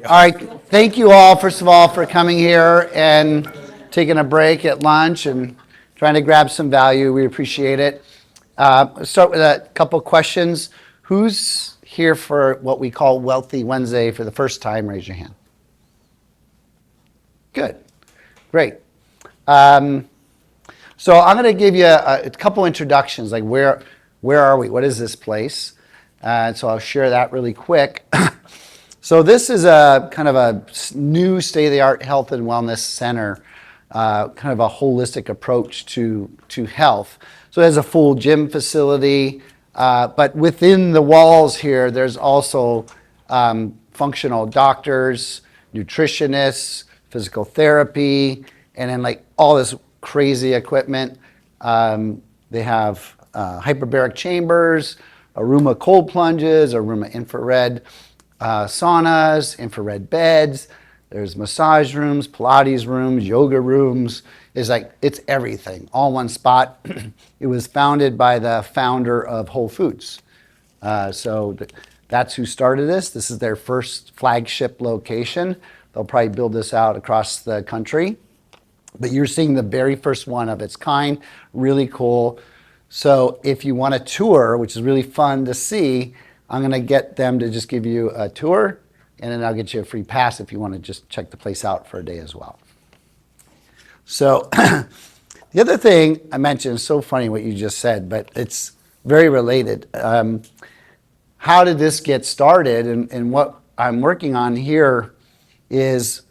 All right, thank you all, first of all, for coming here and taking a break at lunch and trying to grab some value. We appreciate it. Let's start with a couple questions. Who's here for what we call Wealthy Wednesday for the first time? Raise your hand. Good, great. So I'm going to give you a couple introductions, like where are we? What is this place? So I'll share that really quick. So this is a kind of a new state-of-the-art health and wellness center, kind of a holistic approach to health. So it has a full gym facility, but within the walls here, there's also functional doctors, nutritionists, physical therapy, and then like all this crazy equipment. They have hyperbaric chambers, Aruma cold plunges, Aruma infrared saunas, infrared beds. There's massage rooms, Pilates rooms, yoga rooms. It's everything, all one spot. It was founded by the founder of Whole Foods. That's who started this. This is their first flagship location. They'll probably build this out across the country. But you're seeing the very first one of its kind, really cool. So if you want a tour, which is really fun to see, I'm going to get them to just give you a tour, and then I'll get you a free pass if you want to just check the place out for a day as well. So the other thing I mentioned, is so funny what you just said, but it's very related. How did this get started? And what I'm working on here is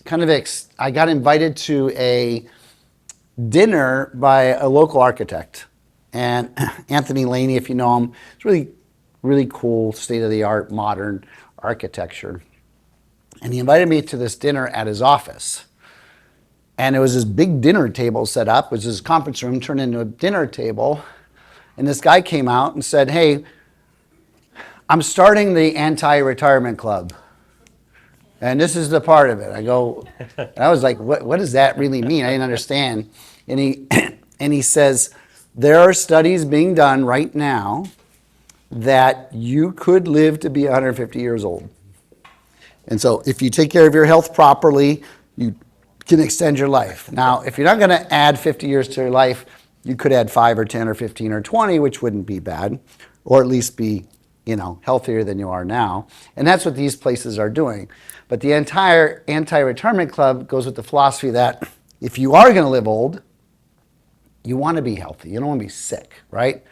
kind of, I got invited to a dinner by a local architect. And Anthony Laney, if you know him, it's really cool, state-of-the-art, modern architecture. And he invited me to this dinner at his office. And it was this big dinner table set up, which is his conference room turned into a dinner table. And this guy came out and said, "Hey, I'm starting the anti-retirement club. And this is the part of it." I was like, what does that really mean? I didn't understand. And he says, "There are studies being done right now that you could live to be 150 years old. And so if you take care of your health properly, you can extend your life. Now, if you're not going to add 50 years to your life, you could add 5 or 10 or 15 or 20, which wouldn't be bad, or at least be, healthier than you are now." And that's what these places are doing. But the entire anti-retirement club goes with the philosophy that if you are going to live old, you want to be healthy. You don't want to be sick, right?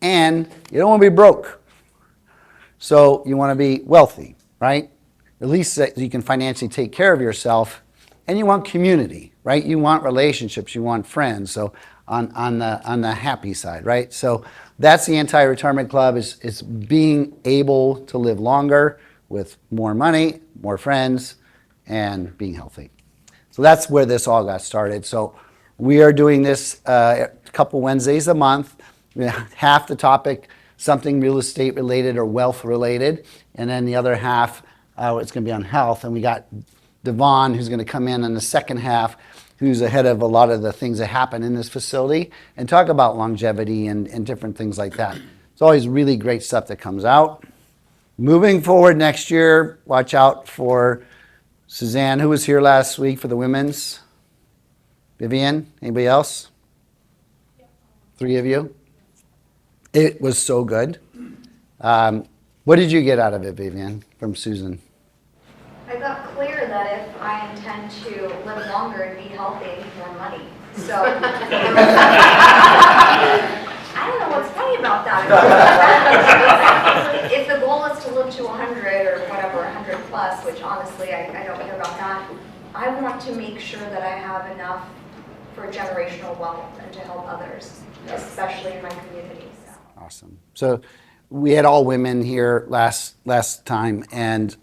And you don't want to be broke. So you want to be wealthy, right? At least so you can financially take care of yourself. And you want community, right? You want relationships. You want friends. So on the happy side, right? So that's the anti-retirement club, is being able to live longer with more money, more friends, and being healthy. So that's where this all got started. So we are doing this a couple Wednesdays a month. Half the topic, something real estate related or wealth related, and then the other half, it's going to be on health. And we got Devon, who's going to come in the second half, who's ahead of a lot of the things that happen in this facility, and talk about longevity and different things like that. It's always really great stuff that comes out. Moving forward next year, watch out for Suzanne, who was here last week for the women's. Vivian, anybody else? 3 of you? It was so good. What did you get out of it, Vivian, from Susan? I got clear that if I intend to live longer and be healthy, I need more money. So I don't know what's funny about that. If the goal is to live to 100 or whatever, 100 plus, which honestly I don't care about that, I want to make sure that I have enough for generational wealth and to help others, especially in my community. So. Awesome. So we had all women here last time, and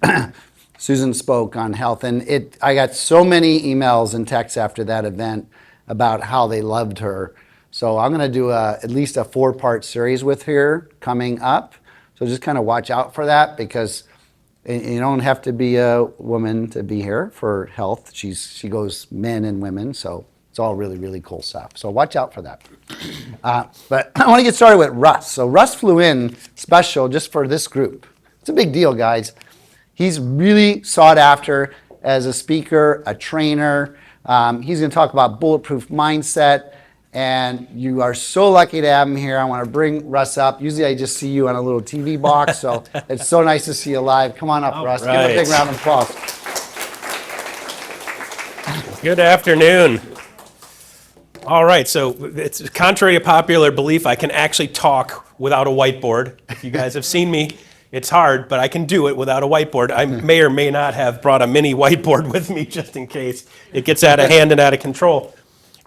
Susan spoke on health, and I got so many emails and texts after that event about how they loved her. So I'm going to do at least a 4-part series with her coming up. So just kind of watch out for that, because you don't have to be a woman to be here for health. She goes men and women, so it's all really, really cool stuff. So watch out for that. But I want to get started with Russ. So Russ flew in special just for this group. It's a big deal, guys. He's really sought after as a speaker, a trainer. He's going to talk about bulletproof mindset. And you are so lucky to have him here. I want to bring Russ up. Usually I just see you on a little TV box, so it's so nice to see you live. Come on up, Russ. Give him a big round of applause. Good afternoon. All right, so it's contrary to popular belief, I can actually talk without a whiteboard. If you guys have seen me, it's hard, but I can do it without a whiteboard. I may or may not have brought a mini whiteboard with me just in case it gets out of hand and out of control.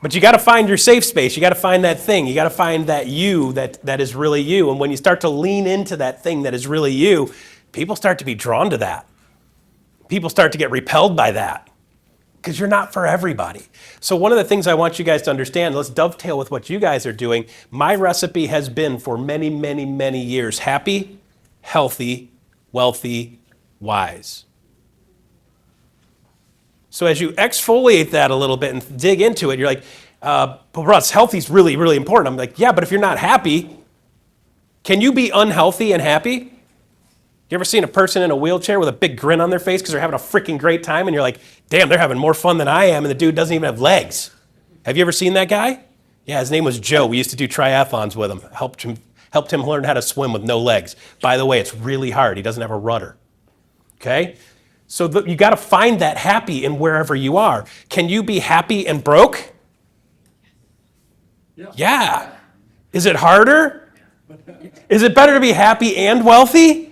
But you got to find your safe space. You got to find that thing. You got to find that you that is really you. And when you start to lean into that thing that is really you, people start to be drawn to that. People start to get repelled by that because you're not for everybody. So one of the things I want you guys to understand, let's dovetail with what you guys are doing. My recipe has been for many, many, many years: happy, healthy, wealthy, wise. So as you exfoliate that a little bit and dig into it, you're like, but Russ, healthy's really, really important. I'm like, yeah, but if you're not happy, can you be unhealthy and happy? You ever seen a person in a wheelchair with a big grin on their face because they're having a freaking great time and you're like, damn, they're having more fun than I am, and the dude doesn't even have legs. Have you ever seen that guy? Yeah, his name was Joe. We used to do triathlons with him. Helped him learn how to swim with no legs. By the way, it's really hard. He doesn't have a rudder. Okay? So you got to find that happy in wherever you are. Can you be happy and broke? Yeah. Is it harder? Is it better to be happy and wealthy?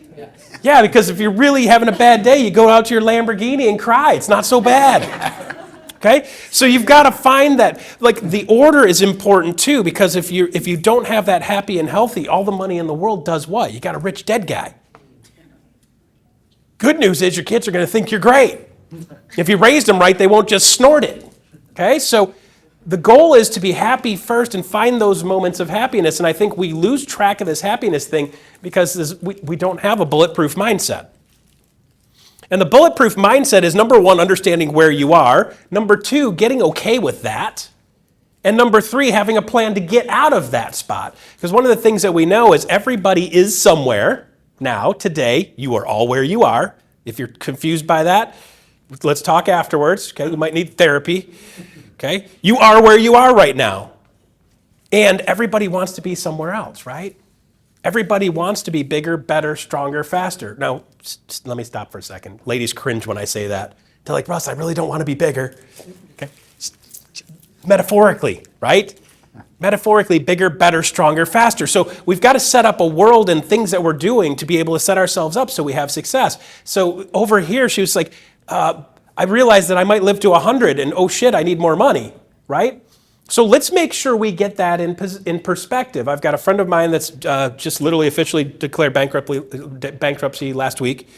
Yeah, because if you're really having a bad day, you go out to your Lamborghini and cry. It's not so bad. Okay? So you've got to find that. Like, the order is important too, because if you don't have that happy and healthy, all the money in the world does what? You got a rich dead guy. Good news is your kids are going to think you're great. If you raised them right, they won't just snort it. Okay? So the goal is to be happy first and find those moments of happiness. And I think we lose track of this happiness thing because we don't have a bulletproof mindset. And the bulletproof mindset is, number one, understanding where you are. Number two, getting okay with that. And number three, having a plan to get out of that spot. Because one of the things that we know is everybody is somewhere. Now, today, you are all where you are. If you're confused by that, let's talk afterwards. Okay, you might need therapy. Okay, you are where you are right now. And everybody wants to be somewhere else, right? Everybody wants to be bigger, better, stronger, faster. Now, let me stop for a second. Ladies cringe when I say that. They're like, Russ, I really don't want to be bigger. Okay, metaphorically, right? Metaphorically, bigger, better, stronger, faster. So we've got to set up a world and things that we're doing to be able to set ourselves up so we have success. So over here, she was like, I realized that I might live to 100 and oh shit, I need more money, right? So let's make sure we get that in perspective. I've got a friend of mine that's just literally officially declared bankruptcy last week,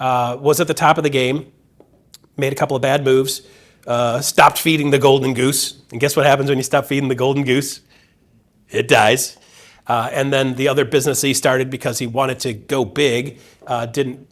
was at the top of the game, made a couple of bad moves, stopped feeding the golden goose. And guess what happens when you stop feeding the golden goose? It dies. And then the other business he started because he wanted to go big, didn't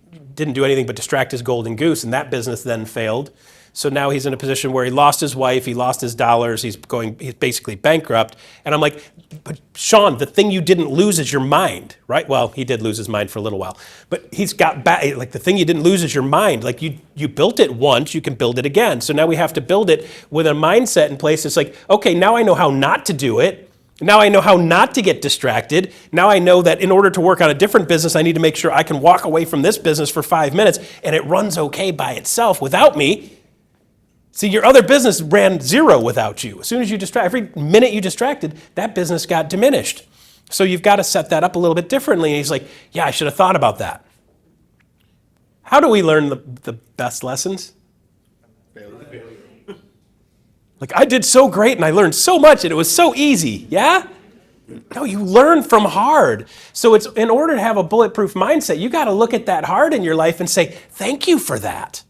do anything but distract his golden goose, and that business then failed. So now he's in a position where he lost his wife, he lost his dollars, he's basically bankrupt. And I'm like, but Sean, the thing you didn't lose is your mind, right? Well, he did lose his mind for a little while, but he's got back, like the thing you didn't lose is your mind. Like you built it once, you can build it again. So now we have to build it with a mindset in place. It's like, okay, now I know how not to do it. Now I know how not to get distracted. Now I know that in order to work on a different business, I need to make sure I can walk away from this business for 5 minutes and it runs okay by itself without me. See, your other business ran zero without you. As soon as you every minute you distracted, that business got diminished. So you've got to set that up a little bit differently. And he's like, yeah, I should have thought about that. How do we learn the best lessons? Like, I did so great and I learned so much and it was so easy, yeah? No, you learn from hard. So it's in order to have a bulletproof mindset, you got to look at that hard in your life and say, thank you for that.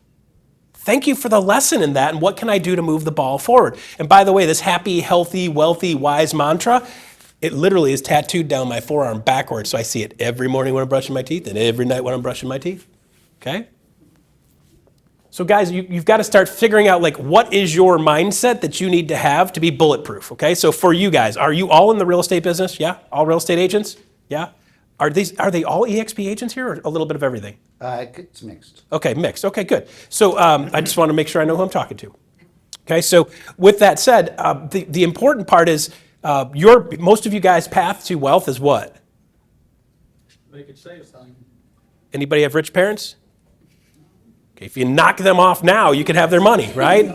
Thank you for the lesson in that, and what can I do to move the ball forward? And by the way, this happy, healthy, wealthy, wise mantra, it literally is tattooed down my forearm backwards, so I see it every morning when I'm brushing my teeth and every night when I'm brushing my teeth, okay? So guys, you've got to start figuring out, like, what is your mindset that you need to have to be bulletproof, okay? So for you guys, are you all in the real estate business? Yeah? All real estate agents? Yeah? Are they all EXP agents here, or a little bit of everything? It's mixed. Okay, mixed. Okay, good. So I just want to make sure I know who I'm talking to. Okay, so with that said, the important part is most of you guys' path to wealth is what? They could say something. Anybody have rich parents? Okay, if you knock them off now, you can have their money, right?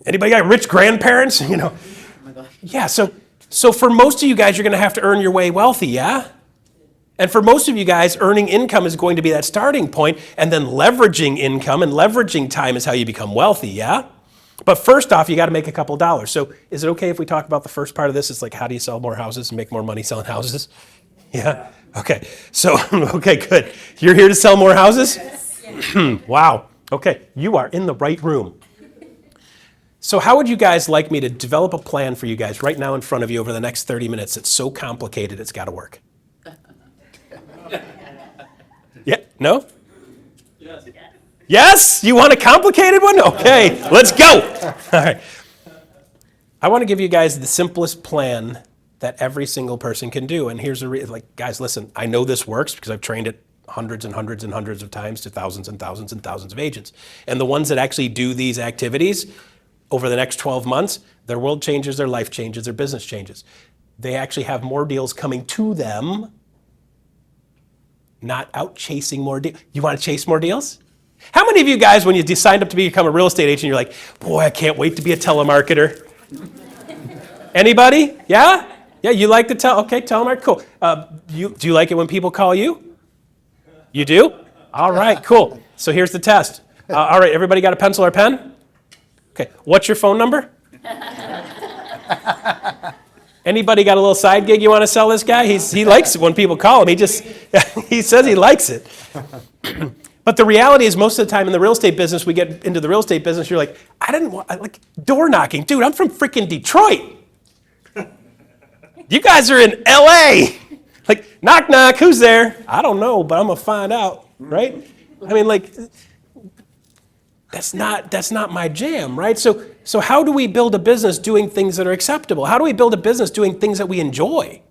Anybody got rich grandparents? You know. Yeah, so for most of you guys, you're going to have to earn your way wealthy, yeah? And for most of you guys, earning income is going to be that starting point, and then leveraging income and leveraging time is how you become wealthy, yeah? But first off, you got to make a couple dollars. So is it okay if we talk about the first part of this? It's like, how do you sell more houses and make more money selling houses? Yeah? Okay. So, okay, good. You're here to sell more houses? Yes. Wow. Okay. You are in the right room. So how would you guys like me to develop a plan for you guys right now in front of you over the next 30 minutes? It's so complicated, it's got to work. Yeah? No? Yes. Yes? You want a complicated one? Okay, let's go. All right. I want to give you guys the simplest plan that every single person can do. And here's guys, listen, I know this works because I've trained it hundreds and hundreds and hundreds of times to thousands and thousands and thousands of agents. And the ones that actually do these activities over the next 12 months, their world changes, their life changes, their business changes. They actually have more deals coming to them, not out chasing more deals. You want to chase more deals? How many of you guys, when you signed up to become a real estate agent, you're like, boy, I can't wait to be a telemarketer? Anybody? Yeah? Yeah, you like to okay, telemarketer, cool. Do you like it when people call you? You do? All right, cool. So here's the test. All right, everybody got a pencil or pen? Okay, what's your phone number? Anybody got a little side gig you want to sell this guy? He likes it when people call him. He says he likes it. But the reality is most of the time in the real estate business, we get into the real estate business, you're like, like door knocking. Dude, I'm from freaking Detroit. You guys are in LA. Like, knock, knock, who's there? I don't know, but I'm going to find out, right? I mean, like, that's not my jam, right? So how do we build a business doing things that are acceptable? How do we build a business doing things that we enjoy?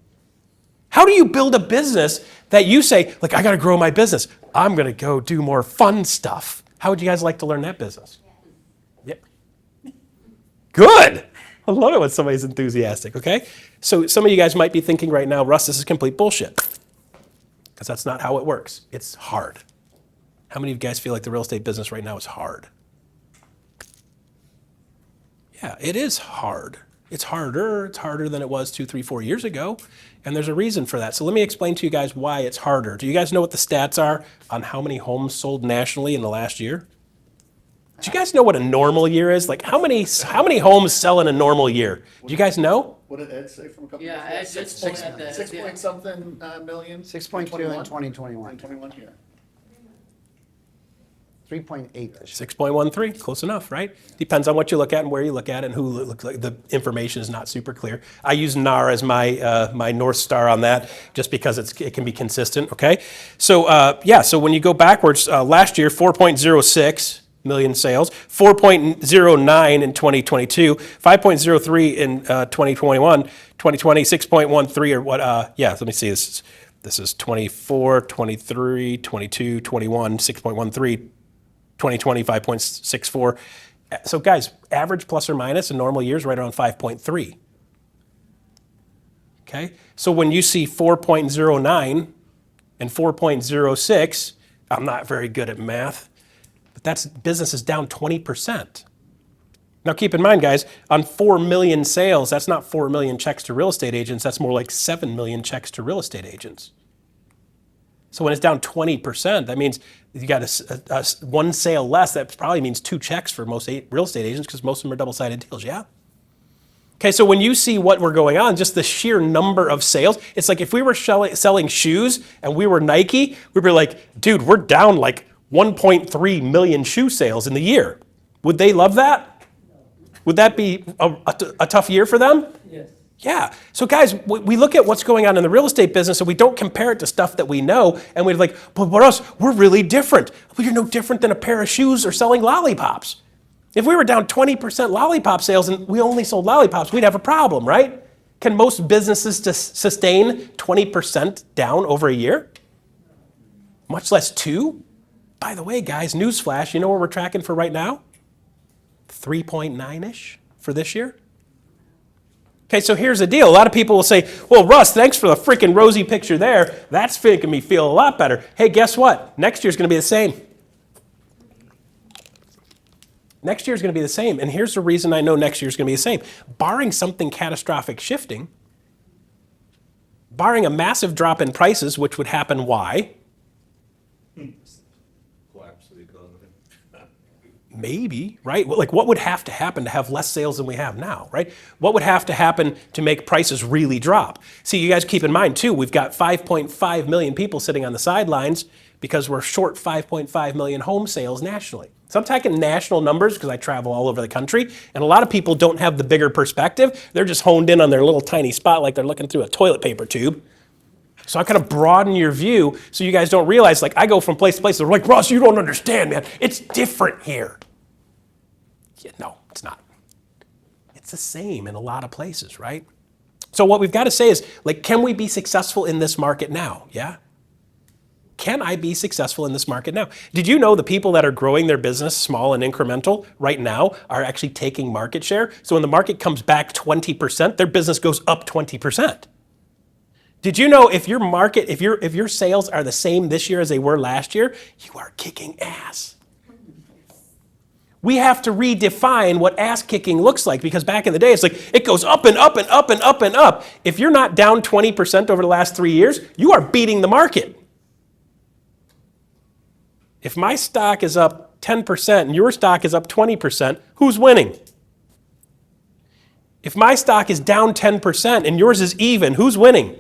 How do you build a business that you say, like, I got to grow my business. I'm going to go do more fun stuff. How would you guys like to learn that business? Yep. Good. I love it when somebody's enthusiastic, okay? So some of you guys might be thinking right now, Russ, this is complete bullshit. Because that's not how it works. It's hard. How many of you guys feel like the real estate business right now is hard? Yeah, it is hard. It's harder than it was 2, 3, 4 years ago. And there's a reason for that. So let me explain to you guys why it's harder. Do you guys know what the stats are on how many homes sold nationally in the last year? Do you guys know what a normal year is? Like how many homes sell in a normal year? Do you guys know? What did Ed say from a couple Yeah, years ago? Ed just pointed at the- 6 point something million? 6.2 in 2021. 21 here. 3.8 this year. 6.13, close enough, right? Depends on what you look at and where you look at and who looks like. The information is not super clear. I use NAR as my North Star on that just because it can be consistent, okay? So so when you go backwards, last year, 4.06 million sales, 4.09 in 2022, 5.03 in 2021, 2020, 6.13 or what, let me see, this is 24, 23, 22, 21, 6.13, 2020, 5.64. So guys, average plus or minus in normal years right around 5.3. Okay? So when you see 4.09 and 4.06, I'm not very good at math, but business is down 20%. Now keep in mind, guys, on 4 million sales, that's not 4 million checks to real estate agents, that's more like 7 million checks to real estate agents. So when it's down 20%, that means you got one sale less. That probably means 2 checks for most real estate agents because most of them are double-sided deals, yeah? Okay, so when you see what we're going on, just the sheer number of sales, it's like if we were selling shoes and we were Nike, we'd be like, dude, we're down like 1.3 million shoe sales in the year. Would they love that? Would that be a tough year for them? Yes. Yeah. So guys, we look at what's going on in the real estate business and we don't compare it to stuff that we know. And we're like, but what else? We're really different. Well, you're no different than a pair of shoes or selling lollipops. If we were down 20% lollipop sales and we only sold lollipops, we'd have a problem, right? Can most businesses sustain 20% down over a year? much less 2. By the way, guys, newsflash, you know where we're tracking for right now? 3.9-ish for this year. Okay, so here's the deal. A lot of people will say, well, Russ, thanks for the freaking rosy picture there. That's making me feel a lot better. Hey, guess what? Next year's going to be the same. Next year's going to be the same. And here's the reason I know next year's going to be the same. Barring something catastrophic shifting, barring a massive drop in prices, which would happen, why? Collapse of the economy. Maybe, right? Like, what would have to happen to have less sales than we have now, right? What would have to happen to make prices really drop? See, you guys keep in mind, too, we've got 5.5 million people sitting on the sidelines because we're short 5.5 million home sales nationally. So I'm talking national numbers because I travel all over the country, and a lot of people don't have the bigger perspective. They're just honed in on their little tiny spot like they're looking through a toilet paper tube. So I kind of broaden your view so you guys don't realize, like, I go from place to place. They're like, Ross, you don't understand, man. It's different here. Yeah, no, it's not. It's the same in a lot of places, right? So what we've got to say is, like, can we be successful in this market now? Yeah? Can I be successful in this market now? Did you know the people that are growing their business small and incremental right now are actually taking market share? So when the market comes back 20%, their business goes up 20%. Did you know if your market, if your sales are the same this year as they were last year, you are kicking ass. We have to redefine what ass kicking looks like, because back in the day, it's like it goes up and up and up and up and up. If you're not down 20% over the last 3 years, you are beating the market. If my stock is up 10% and your stock is up 20%, who's winning? If my stock is down 10% and yours is even, who's winning?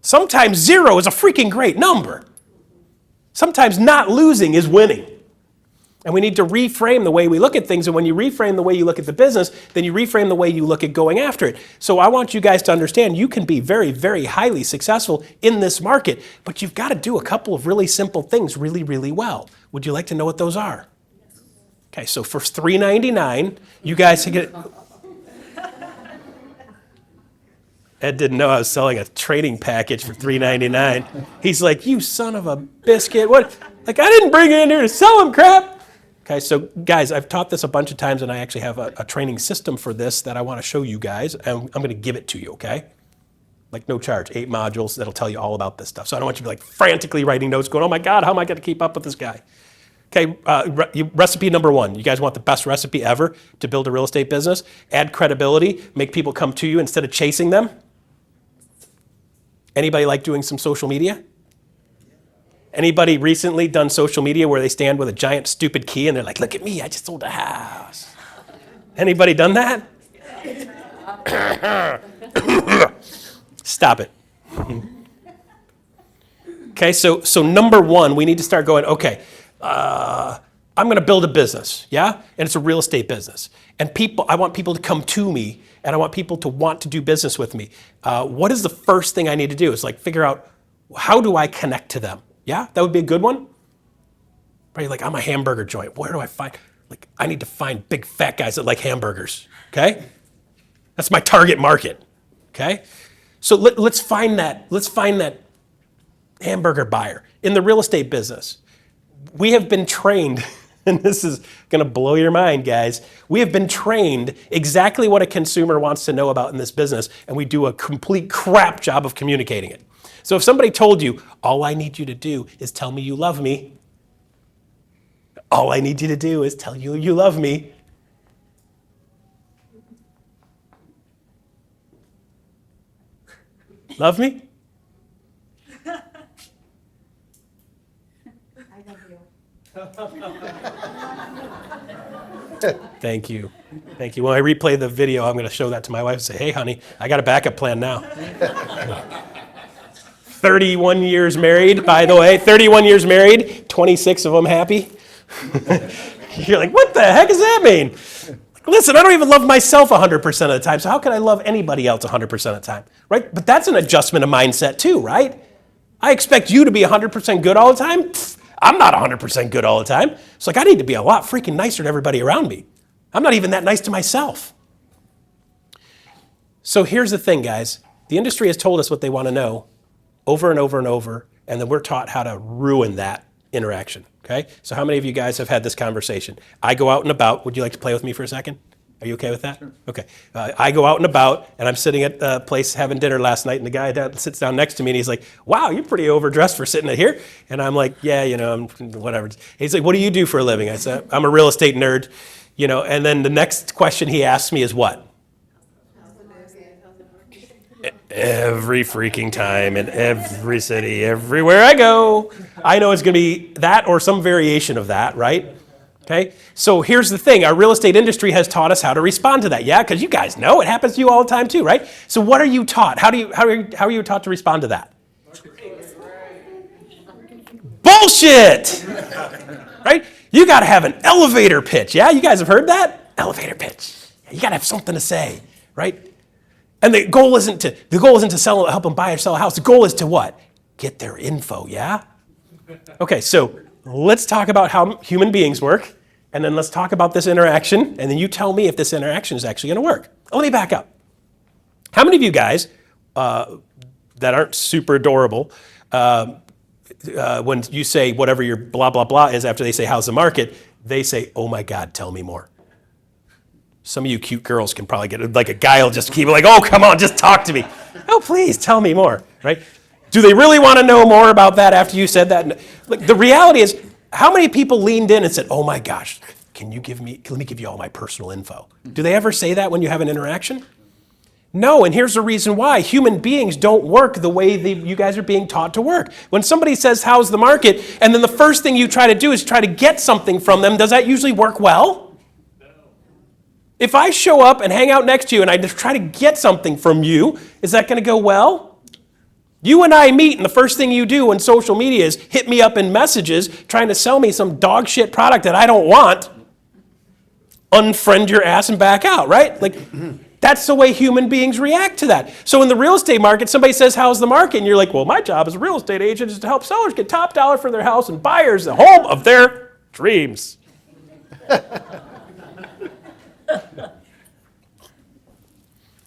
Sometimes 0 is a freaking great number. Sometimes not losing is winning. And we need to reframe the way we look at things. And when you reframe the way you look at the business, then you reframe the way you look at going after it. So I want you guys to understand you can be very, very highly successful in this market, but you've got to do a couple of really simple things really, really well. Would you like to know what those are? Okay, so for $3.99, you guys get... Ed didn't know I was selling a trading package for $3.99. He's like, you son of a biscuit. What? Like, I didn't bring it in here to sell them crap. Okay, so guys, I've taught this a bunch of times, and I actually have a training system for this that I want to show you guys, and I'm going to give it to you, okay? Like, no charge, 8 modules that'll tell you all about this stuff. So I don't want you to be like frantically writing notes going, oh my God, how am I going to keep up with this guy? Okay, recipe number 1. You guys want the best recipe ever to build a real estate business? Add credibility, make people come to you instead of chasing them. Anybody like doing some social media? Anybody recently done social media where they stand with a giant stupid key and they're like, look at me, I just sold a house. Anybody done that? Stop it. Okay, so number 1, we need to start going, okay, I'm going to build a business, yeah? And it's a real estate business. And I want people to come to me, and I want people to want to do business with me. What is the first thing I need to do? It's like figure out, how do I connect to them? Yeah, that would be a good one. Right, like I'm a hamburger joint. Where do I find, like I need to find big fat guys that like hamburgers, okay? That's my target market, okay? So let's find that hamburger buyer. In the real estate business, we have been trained, and this is gonna blow your mind, guys. We have been trained exactly what a consumer wants to know about in this business, and we do a complete crap job of communicating it. So if somebody told you, all I need you to do is tell me you love me, all I need you to do is tell you you love me. Love me? I love you. Thank you. Thank you. When I replay the video, I'm going to show that to my wife and say, hey, honey, I got a backup plan now. 31 years married, by the way. 31 years married, 26 of them happy. You're like, what the heck does that mean? Listen, I don't even love myself 100% of the time, so how can I love anybody else 100% of the time, right? But that's an adjustment of mindset too, right? I expect you to be 100% good all the time. Pfft, I'm not 100% good all the time. It's like I need to be a lot freaking nicer to everybody around me. I'm not even that nice to myself. So here's the thing, guys. The industry has told us what they want to know over and over and over, and then we're taught how to ruin that interaction, okay? So how many of you guys have had this conversation? I go out and about. Would you like to play with me for a second? Are you okay with that? Sure. Okay. I go out and about, and I'm sitting at a place having dinner last night, and the guy sits down next to me, and he's like, wow, you're pretty overdressed for sitting here. And I'm like, yeah, I'm whatever. And he's like, what do you do for a living? I said, I'm a real estate nerd. And then the next question he asks me is what? Every freaking time in every city, everywhere I go, I know it's going to be that or some variation of that, right? Okay, so here's the thing. Our real estate industry has taught us how to respond to that. Yeah, because you guys know it happens to you all the time too, right? So what are you taught? How are you taught to respond to that? Bullshit! Right? You got to have an elevator pitch. Yeah, you guys have heard that? Elevator pitch. You got to have something to say, right? And the goal isn't to help them buy or sell a house. The goal is to what? Get their info, yeah? Okay, so let's talk about how human beings work, and then let's talk about this interaction, and then you tell me if this interaction is actually going to work. Let me back up. How many of you guys that aren't super adorable, when you say whatever your blah, blah, blah is after they say, how's the market, they say, oh my God, tell me more. Some of you cute girls can probably get it. Like a guy will just keep like, oh, come on, just talk to me. Oh, please, tell me more, right? Do they really want to know more about that after you said that? Like, the reality is, how many people leaned in and said, oh my gosh, let me give you all my personal info. Do they ever say that when you have an interaction? No, and here's the reason why. Human beings don't work the way you guys are being taught to work. When somebody says, how's the market? And then the first thing you try to do is try to get something from them, does that usually work well? If I show up and hang out next to you and I just try to get something from you, is that going to go well? You and I meet, and the first thing you do on social media is hit me up in messages trying to sell me some dog shit product that I don't want. Unfriend your ass and back out, right? Like, that's the way human beings react to that. So in the real estate market, somebody says, how's the market? And you're like, well, my job as a real estate agent is to help sellers get top dollar for their house and buyers the home of their dreams.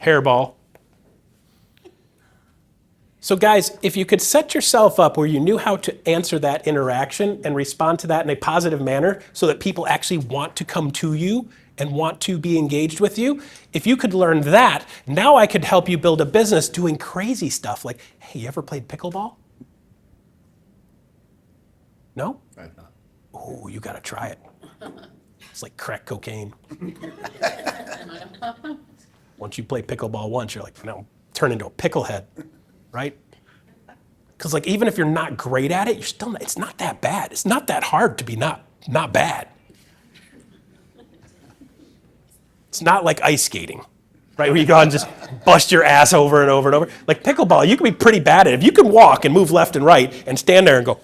Hairball. So guys, if you could set yourself up where you knew how to answer that interaction and respond to that in a positive manner so that people actually want to come to you and want to be engaged with you, if you could learn that, now I could help you build a business doing crazy stuff like, hey, you ever played pickleball? No? I've not. Oh, you got to try it. It's like crack cocaine. Once you play pickleball once, you're like, no, turn into a picklehead, right? Because like even if you're not great at it, it's not that bad. It's not that hard to be not bad. It's not like ice skating, right? Where you go and just bust your ass over and over and over. Like pickleball, you can be pretty bad at it. If you can walk and move left and right and stand there and go,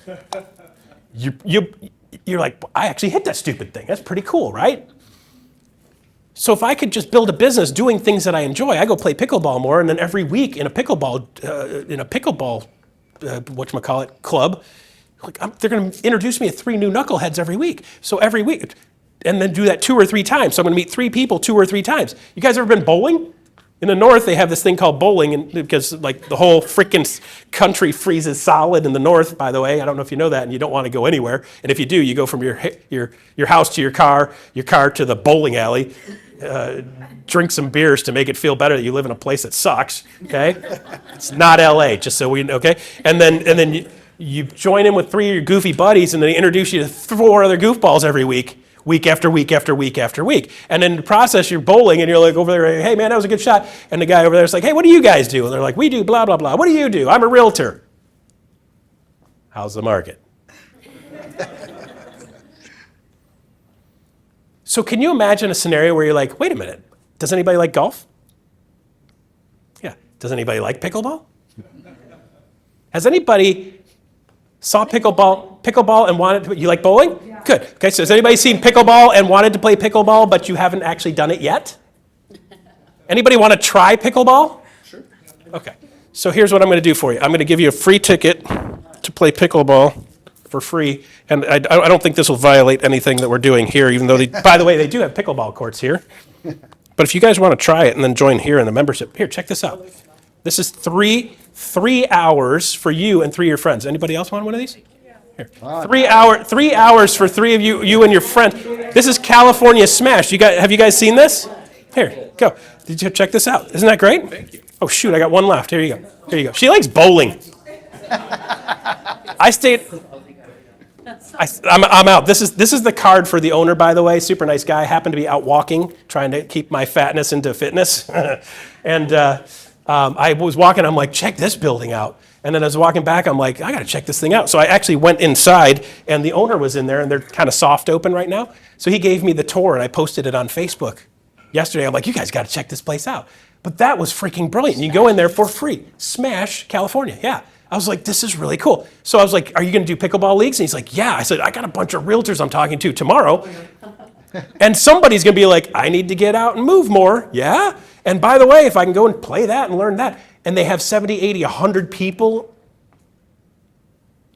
you're like, I actually hit that stupid thing. That's pretty cool, right? So if I could just build a business doing things that I enjoy, I go play pickleball more, and then every week in a pickleball club, they're going to introduce me to 3 new knuckleheads every week. So every week, and then do that 2 or 3 times. So I'm going to meet 3 people 2 or 3 times. You guys ever been bowling? In the north, they have this thing called bowling, and because like the whole freaking country freezes solid in the north. By the way, I don't know if you know that, and you don't want to go anywhere. And if you do, you go from your house to your car to the bowling alley. Drink some beers to make it feel better that you live in a place that sucks, okay? It's not LA, just so we know, okay? And then you join in with 3 of your goofy buddies, and they introduce you to 4 other goofballs every week after week after week after week. And in the process, you're bowling, and you're like over there, hey man, that was a good shot. And the guy over there is like, hey, what do you guys do? And they're like, we do blah, blah, blah. What do you do? I'm a realtor. How's the market? So can you imagine a scenario where you're like, wait a minute, does anybody like golf? Yeah. Does anybody like pickleball? Has anybody saw pickleball and wanted to, you like bowling? Yeah. Good. Okay, so has anybody seen pickleball and wanted to play pickleball, but you haven't actually done it yet? Anybody want to try pickleball? Sure. Okay, so here's what I'm going to do for you. I'm going to give you a free ticket to play pickleball for free, and I don't think this will violate anything that we're doing here, even though, by the way, they do have pickleball courts here. But if you guys want to try it and then join here in the membership, here, check this out. This is 3 3 hours for you and 3 of your friends. Anybody else want one of these? Here. 3 hours for 3 of you and your friend. This is California Smash. Have you guys seen this? Here, go. Did you check this out? Isn't that great? Thank you. Oh shoot, I got one left. Here you go. Here you go. She likes bowling. I'm out. This is the card for the owner, by the way. Super nice guy. Happened to be out walking, trying to keep my fatness into fitness. And I was walking. I'm like, check this building out. And then I was walking back. I'm like, I got to check this thing out. So I actually went inside, and the owner was in there, and they're kind of soft open right now. So he gave me the tour, and I posted it on Facebook yesterday. I'm like, you guys got to check this place out. But that was freaking brilliant. You go in there for free. Smash, California. Yeah. I was like, this is really cool. So I was like, are you going to do pickleball leagues? And he's like, yeah. I said, I got a bunch of realtors I'm talking to tomorrow. And somebody's going to be like, I need to get out and move more. Yeah. And by the way, if I can go and play that and learn that, and they have 70, 80, 100 people,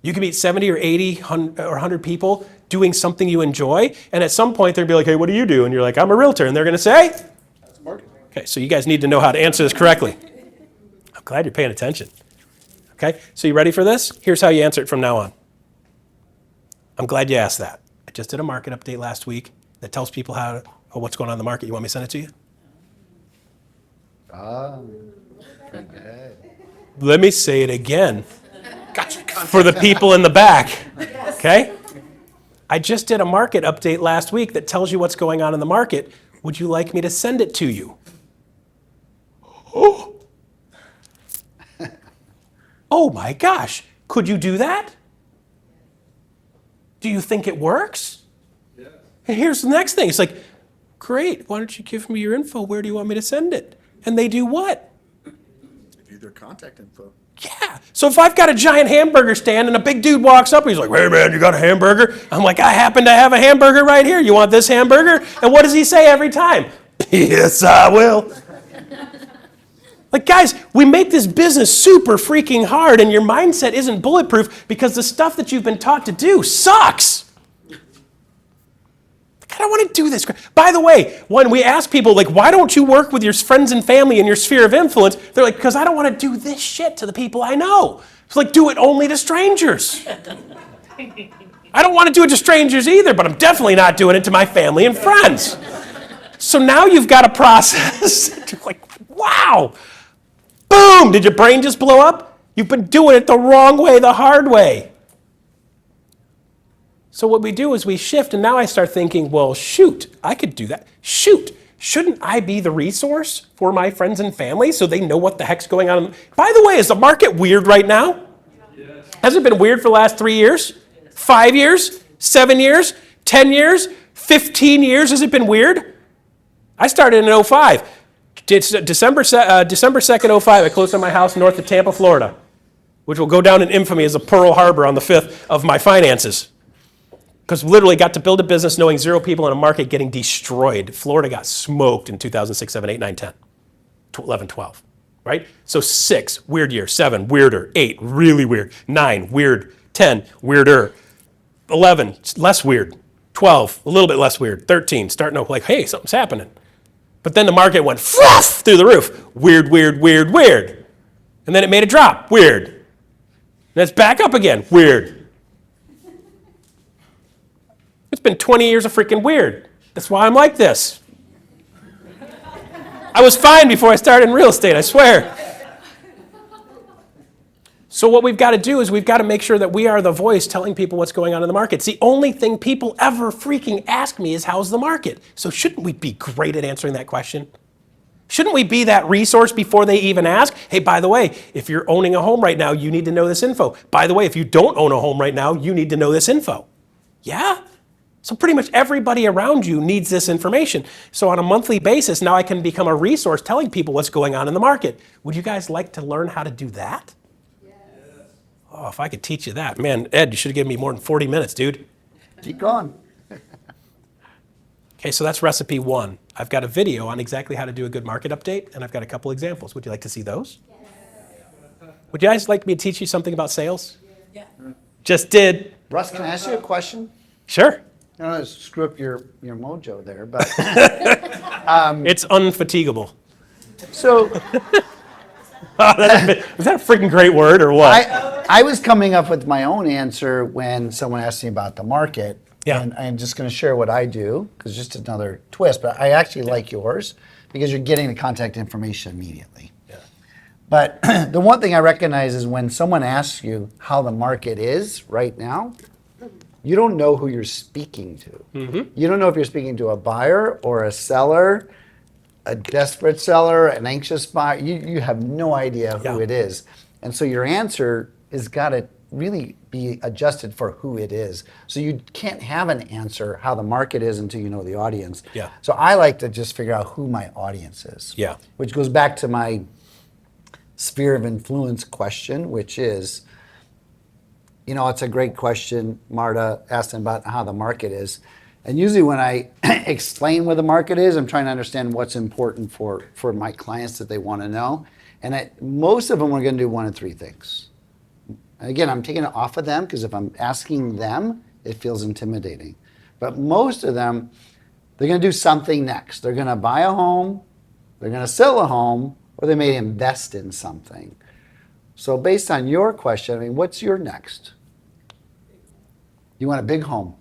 you can meet 70 or 80 or 100 people doing something you enjoy. And at some point, they're going to be like, hey, what do you do? And you're like, I'm a realtor. And they're going to say, That's marketing. okay, so you guys need to know how to answer this correctly. I'm glad you're paying attention. Okay, so you ready for this? Here's how you answer it from now on. I'm glad you asked that. I just did a market update last week that tells people what's going on in the market. You want me to send it to you? Pretty good. Let me say it again for the people in the back. Okay? I just did a market update last week that tells you what's going on in the market. Would you like me to send it to you? Oh. Oh my gosh, could you do that? Do you think it works? Yeah. And here's the next thing. It's like, great, why don't you give me your info? Where do you want me to send it? And they do what? Give you their contact info. Yeah. So if I've got a giant hamburger stand and a big dude walks up, he's like, hey man, you got a hamburger? I'm like, I happen to have a hamburger right here. You want this hamburger? And what does he say every time? Yes, I will. Like, guys, we make this business super freaking hard, and your mindset isn't bulletproof because the stuff that you've been taught to do sucks. Like, I don't want to do this. By the way, when we ask people, like, why don't you work with your friends and family in your sphere of influence? They're like, because I don't want to do this shit to the people I know. It's like, do it only to strangers. I don't want to do it to strangers either, but I'm definitely not doing it to my family and friends. So now you've got a process. You're like, wow. Boom! Did your brain just blow up? You've been doing it the wrong way, the hard way. So what we do is we shift, and now I start thinking, well, shoot, I could do that. Shoot, shouldn't I be the resource for my friends and family so they know what the heck's going on? By the way, is the market weird right now? Yes. Has it been weird for the last 3 years? 5 years? 7 years? 10 years? 15 years? Has it been weird? I started in 2005. December 2nd, 05, I closed on my house north of Tampa, Florida, which will go down in infamy as a Pearl Harbor on the 5th of my finances. Because literally got to build a business knowing 0 people in a market getting destroyed. Florida got smoked in 2006, 7, 8, 9, 10, 11, 12, right? So 6, weird year. 7, weirder. 8, really weird. 9, weird. 10, weirder. 11, less weird. 12, a little bit less weird. 13, starting to like, hey, something's happening. But then the market went through the roof. Weird, weird, weird, weird. And then it made a drop. Weird. And it's back up again. Weird. It's been 20 years of freaking weird. That's why I'm like this. I was fine before I started in real estate, I swear. So what we've got to do is we've got to make sure that we are the voice telling people what's going on in the market. It's the only thing people ever freaking ask me is, how's the market? So shouldn't we be great at answering that question? Shouldn't we be that resource before they even ask? Hey, by the way, if you're owning a home right now, you need to know this info. By the way, if you don't own a home right now, you need to know this info. Yeah? So pretty much everybody around you needs this information. So on a monthly basis, now I can become a resource telling people what's going on in the market. Would you guys like to learn how to do that? Oh, if I could teach you that. Man, Ed, you should have given me more than 40 minutes, dude. Keep going. Okay, so that's recipe 1. I've got a video on exactly how to do a good market update, and I've got a couple examples. Would you like to see those? Yes. Would you guys like me to teach you something about sales? Yeah. Just did. Russ, can I ask you a question? Sure. I don't want to screw up your mojo there, but It's unfatigable. so Was that a freaking great word or what? I was coming up with my own answer when someone asked me about the market. Yeah. And I'm just going to share what I do, because just another twist, but I actually like yours because you're getting the contact information immediately. Yeah. But the one thing I recognize is when someone asks you how the market is right now, you don't know who you're speaking to. Mm-hmm. You don't know if you're speaking to a buyer or a seller, a desperate seller, an anxious buyer. You have no idea who it is. And so your answer has got to really be adjusted for who it is. So you can't have an answer how the market is until you know the audience. Yeah. So I like to just figure out who my audience is. Yeah. Which goes back to my sphere of influence question, which is, it's a great question. Marta asked about how the market is. And usually when I explain what the market is, I'm trying to understand what's important for my clients that they want to know. And most of them are going to do one of three things. And again, I'm taking it off of them because if I'm asking them, it feels intimidating. But most of them, they're going to do something next. They're going to buy a home, they're going to sell a home, or they may invest in something. So based on your question, what's your next? You want a big home.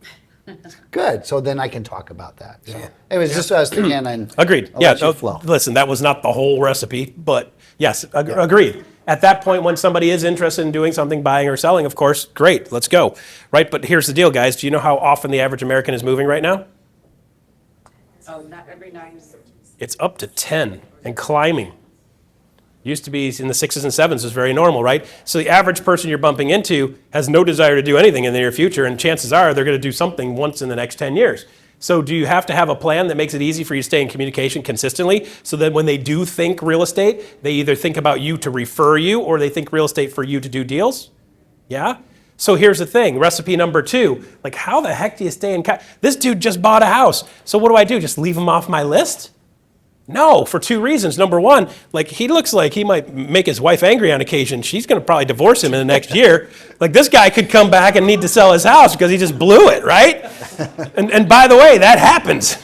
Good. So then I can talk about that. So it was just what I was thinking. And Agreed. I'll Yeah. let you flow. Listen, that was not the whole recipe, but yes, agreed. At that point, when somebody is interested in doing something, buying or selling, of course, great, let's go. Right? But here's the deal, guys. Do you know how often the average American is moving right now? Oh, not every 9 years. It's up to 10 and climbing. Used to be in the 6s and 7s was very normal, right? So the average person you're bumping into has no desire to do anything in the near future, and chances are they're going to do something once in the next 10 years. So do you have to have a plan that makes it easy for you to stay in communication consistently so that when they do think real estate, they either think about you to refer you or they think real estate for you to do deals? Yeah? So here's the thing, recipe number 2, like how the heck do you stay in this dude just bought a house. So what do? Just leave him off my list? No, for 2 reasons. Number one, like he looks like he might make his wife angry on occasion. She's going to probably divorce him in the next year. Like this guy could come back and need to sell his house because he just blew it, right? And by the way, that happens.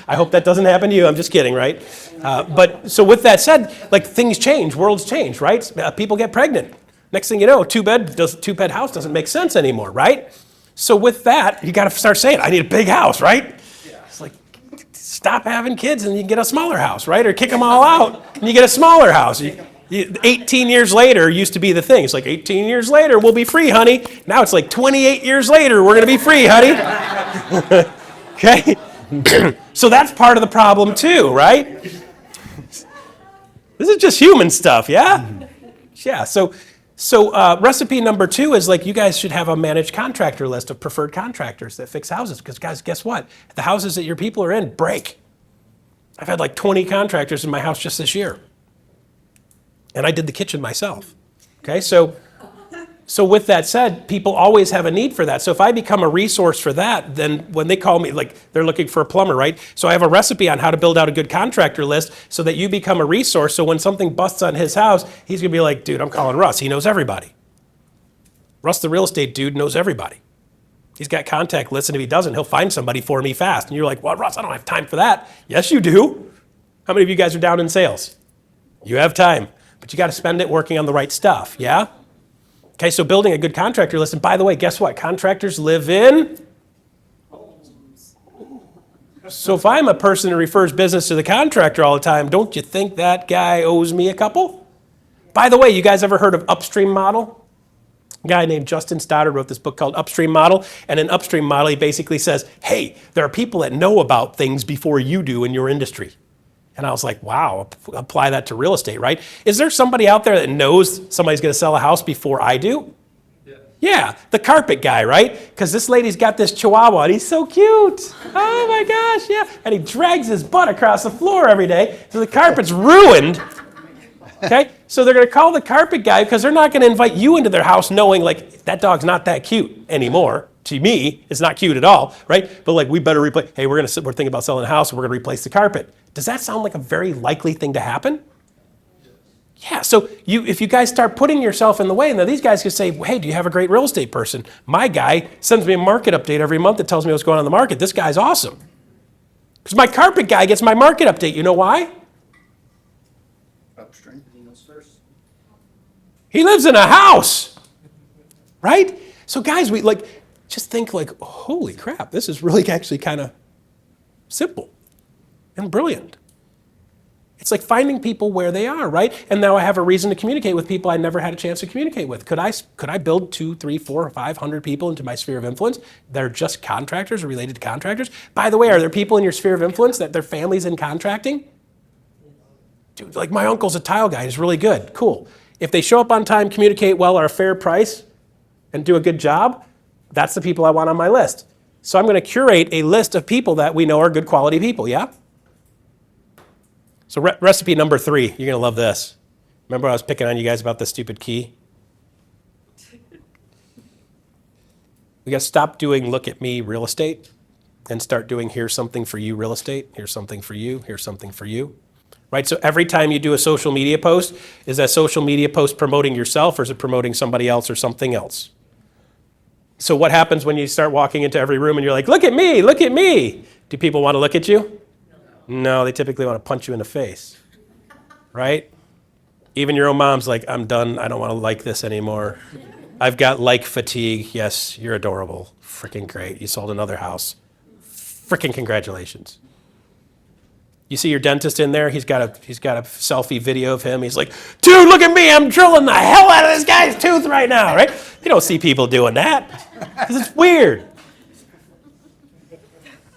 I hope that doesn't happen to you. I'm just kidding, right? But so with that said, like things change, worlds change, right? People get pregnant. Next thing you know, two-bed house doesn't make sense anymore, right? So with that, you got to start saying, I need a big house, right? It's like, stop having kids and you can get a smaller house, right? Or kick them all out and you get a smaller house. 18 years later used to be the thing. It's like 18 years later, we'll be free, honey. Now it's like 28 years later, we're going to be free, honey. Okay? So that's part of the problem too, right? This is just human stuff, yeah? Yeah, so recipe number 2 is like you guys should have a managed contractor list of preferred contractors that fix houses. Because guys, guess what? The houses that your people are in break. I've had like 20 contractors in my house just this year. And I did the kitchen myself. Okay, so with that said, people always have a need for that. So if I become a resource for that, then when they call me, like they're looking for a plumber, right? So I have a recipe on how to build out a good contractor list so that you become a resource. So when something busts on his house, he's gonna be like, dude, I'm calling Russ. He knows everybody. Russ, the real estate dude, knows everybody. He's got contact lists, and if he doesn't, he'll find somebody for me fast. And you're like, well, Russ, I don't have time for that. Yes, you do. How many of you guys are down in sales? You have time, but you got to spend it working on the right stuff, yeah? Okay, so building a good contractor list, and by the way, guess what? Contractors live in homes. So if I'm a person who refers business to the contractor all the time, don't you think that guy owes me a couple? By the way, you guys ever heard of upstream model? A guy named Justin Stoddard wrote this book called Upstream Model, and in Upstream Model, he basically says, hey, there are people that know about things before you do in your industry. And I was like, wow, apply that to real estate, right? Is there somebody out there that knows somebody's going to sell a house before I do? Yeah, the carpet guy, right? Because this lady's got this chihuahua, and he's so cute. Oh my gosh, yeah. And he drags his butt across the floor every day, so the carpet's ruined. Okay, so they're going to call the carpet guy because they're not going to invite you into their house knowing, like, that dog's not that cute anymore. To me, it's not cute at all, right? But like, we better replace. Hey, we're thinking about selling a house, and we're going to replace the carpet. Does that sound like a very likely thing to happen? Yeah, so if you guys start putting yourself in the way, and then these guys can say, hey, do you have a great real estate person? My guy sends me a market update every month that tells me what's going on in the market. This guy's awesome. Because my carpet guy gets my market update. You know why? Upstream. He knows first. He lives in a house, right? So guys, we just think holy crap, this is really actually kind of simple and brilliant. It's like finding people where they are, right? And now I have a reason to communicate with people I never had a chance to communicate with. Could I build 2, 3, 4, 500 people into my sphere of influence that are just contractors or related to contractors? By the way, are there people in your sphere of influence that their family's in contracting? Dude, like my uncle's a tile guy, he's really good, cool. If they show up on time, communicate well, are a fair price, and do a good job, that's the people I want on my list. So I'm going to curate a list of people that we know are good quality people, yeah? So recipe number 3, you're going to love this. Remember I was picking on you guys about the stupid key? We got to stop doing look at me real estate and start doing here's something for you real estate, here's something for you, here's something for you. Right? So every time you do a social media post, is that social media post promoting yourself or is it promoting somebody else or something else? So what happens when you start walking into every room and you're like, look at me, look at me? Do people want to look at you? No, they typically want to punch you in the face, right? Even your own mom's like, I'm done. I don't want to like this anymore. I've got like fatigue. Yes, you're adorable. Freaking great. You sold another house. Freaking congratulations. You see your dentist in there? He's got a selfie video of him. He's like, dude, look at me. I'm drilling the hell out of this guy's tooth right now, right? You don't see people doing that because it's weird.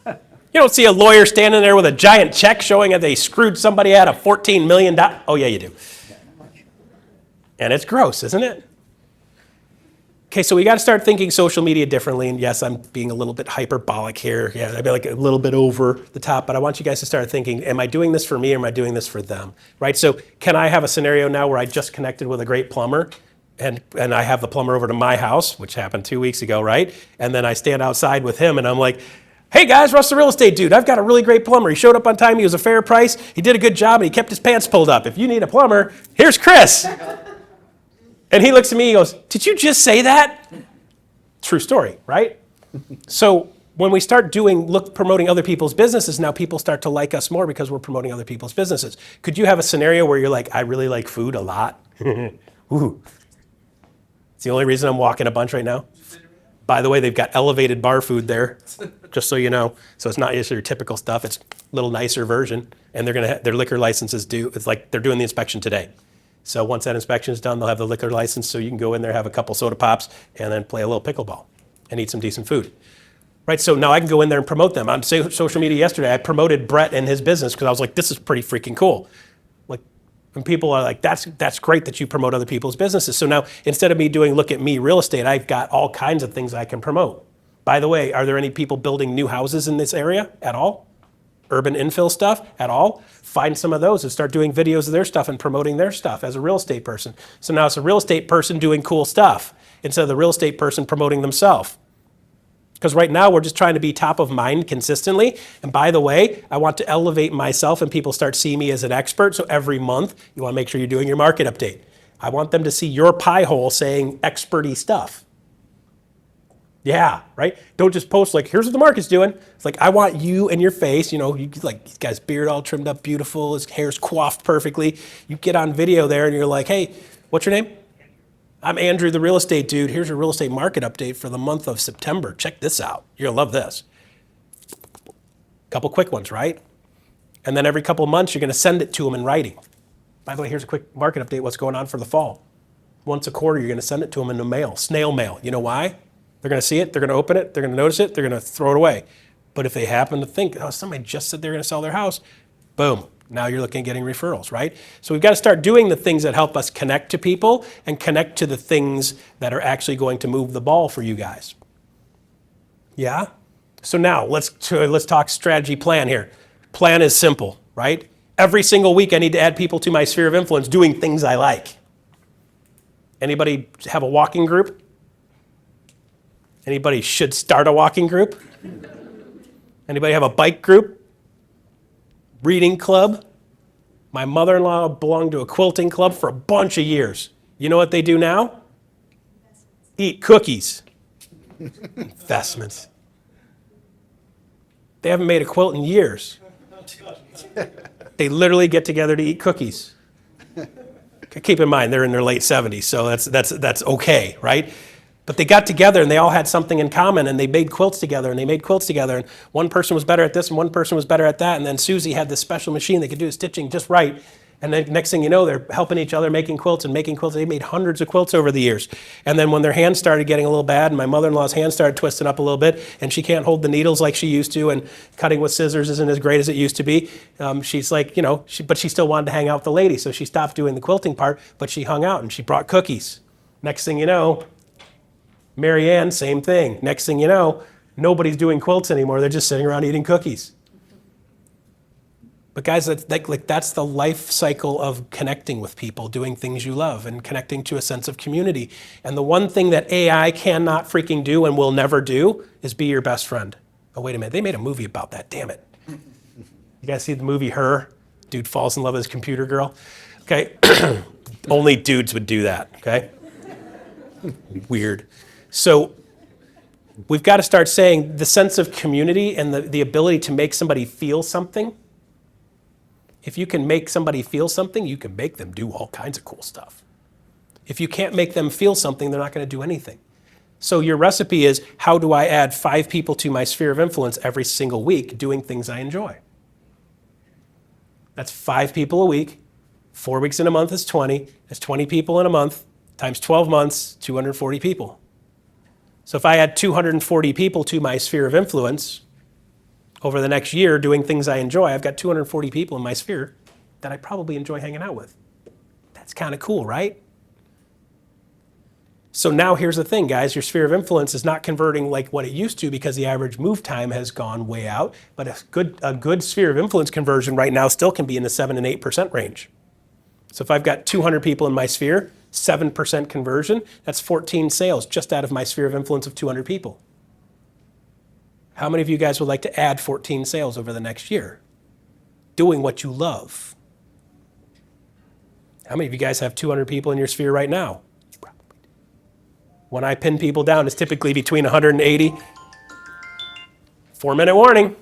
You don't see a lawyer standing there with a giant check showing that they screwed somebody out of $14 million. Oh, yeah, you do. And it's gross, isn't it? Okay, so we got to start thinking social media differently. And yes, I'm being a little bit hyperbolic here. Yeah, I'd be like a little bit over the top. But I want you guys to start thinking, am I doing this for me or am I doing this for them? Right? So can I have a scenario now where I just connected with a great plumber and I have the plumber over to my house, which happened 2 weeks ago, right? And then I stand outside with him and I'm like, hey guys, Russ the real estate dude, I've got a really great plumber. He showed up on time, he was a fair price, he did a good job, and he kept his pants pulled up. If you need a plumber, here's Chris. And he looks at me, he goes, did you just say that? True story, right? So when we start promoting other people's businesses, now people start to like us more because we're promoting other people's businesses. Could you have a scenario where you're like, I really like food a lot? Ooh. It's the only reason I'm walking a bunch right now. By the way, they've got elevated bar food there, just so you know. So it's not just your typical stuff. It's a little nicer version. And they're going to their liquor licenses due. It's like they're doing the inspection today. So once that inspection is done, they'll have the liquor license so you can go in there, have a couple soda pops, and then play a little pickleball and eat some decent food. Right, so now I can go in there and promote them. On social media yesterday, I promoted Brett and his business because I was like, this is pretty freaking cool. And people are like, that's great that you promote other people's businesses. So now instead of me doing look at me real estate, I've got all kinds of things I can promote. By the way, are there any people building new houses in this area at all? Urban infill stuff at all? Find some of those and start doing videos of their stuff and promoting their stuff as a real estate person. So now it's a real estate person doing cool stuff instead of the real estate person promoting themselves. Because right now we're just trying to be top of mind consistently. And by the way, I want to elevate myself and people start seeing me as an expert. So every month you want to make sure you're doing your market update. I want them to see your pie hole saying experty stuff. Yeah, right? Don't just post like, here's what the market's doing. It's like, I want you and your face, you like this guy's beard all trimmed up beautiful, his hair's coiffed perfectly. You get on video there and you're like, hey, what's your name? I'm Andrew, the real estate dude. Here's your real estate market update for the month of September. Check this out. You're gonna love this. Couple quick ones, right? And then every couple of months, you're gonna send it to them in writing. By the way, here's a quick market update, what's going on for the fall. Once a quarter, you're gonna send it to them in the mail, snail mail. You know why? They're gonna see it, they're gonna open it, they're gonna notice it, they're gonna throw it away. But if they happen to think, oh, somebody just said they're gonna sell their house, boom. Now you're looking at getting referrals, right? So we've got to start doing the things that help us connect to people and connect to the things that are actually going to move the ball for you guys. Yeah? So now let's talk strategy plan here. Plan is simple, right? Every single week I need to add people to my sphere of influence doing things I like. Anybody have a walking group? Anybody should start a walking group? Anybody have a bike group? Reading club. My mother-in-law belonged to a quilting club for a bunch of years. You know what they do now? Eat cookies. Investments. They haven't made a quilt in years. They literally get together to eat cookies. Keep in mind, they're in their late 70s, so that's okay, right? But they got together and they all had something in common and they made quilts together and they made quilts together and one person was better at this and one person was better at that and then Susie had this special machine that could do the stitching just right. And then next thing you know, they're helping each other making quilts and making quilts. They made hundreds of quilts over the years. And then when their hands started getting a little bad and my mother-in-law's hands started twisting up a little bit and she can't hold the needles like she used to and cutting with scissors isn't as great as it used to be, she's like, but she still wanted to hang out with the ladies. So she stopped doing the quilting part, but she hung out and she brought cookies. Next thing you know, Mary Ann, same thing. Next thing you know, nobody's doing quilts anymore. They're just sitting around eating cookies. But guys, that's the life cycle of connecting with people, doing things you love, and connecting to a sense of community. And the one thing that AI cannot freaking do and will never do is be your best friend. Oh, wait a minute. They made a movie about that. Damn it. You guys see the movie Her? Dude falls in love with his computer girl. Okay. Only dudes would do that. Okay. Weird. So we've got to start saying the sense of community and the ability to make somebody feel something. If you can make somebody feel something, you can make them do all kinds of cool stuff. If you can't make them feel something, they're not going to do anything. So your recipe is, how do I add 5 people to my sphere of influence every single week doing things I enjoy? That's 5 people a week. 4 weeks in a month is 20. That's 20 people in a month times 12 months, 240 people. So if I add 240 people to my sphere of influence over the next year doing things I enjoy, I've got 240 people in my sphere that I probably enjoy hanging out with. That's kind of cool, right? So now here's the thing, guys. Your sphere of influence is not converting like what it used to because the average move time has gone way out, but a good sphere of influence conversion right now still can be in the 7 and 8% range. So if I've got 200 people in my sphere, 7% conversion, that's 14 sales just out of my sphere of influence of 200 people. How many of you guys would like to add 14 sales over the next year? Doing what you love. How many of you guys have 200 people in your sphere right now? When I pin people down, it's typically between 180. 4-minute warning.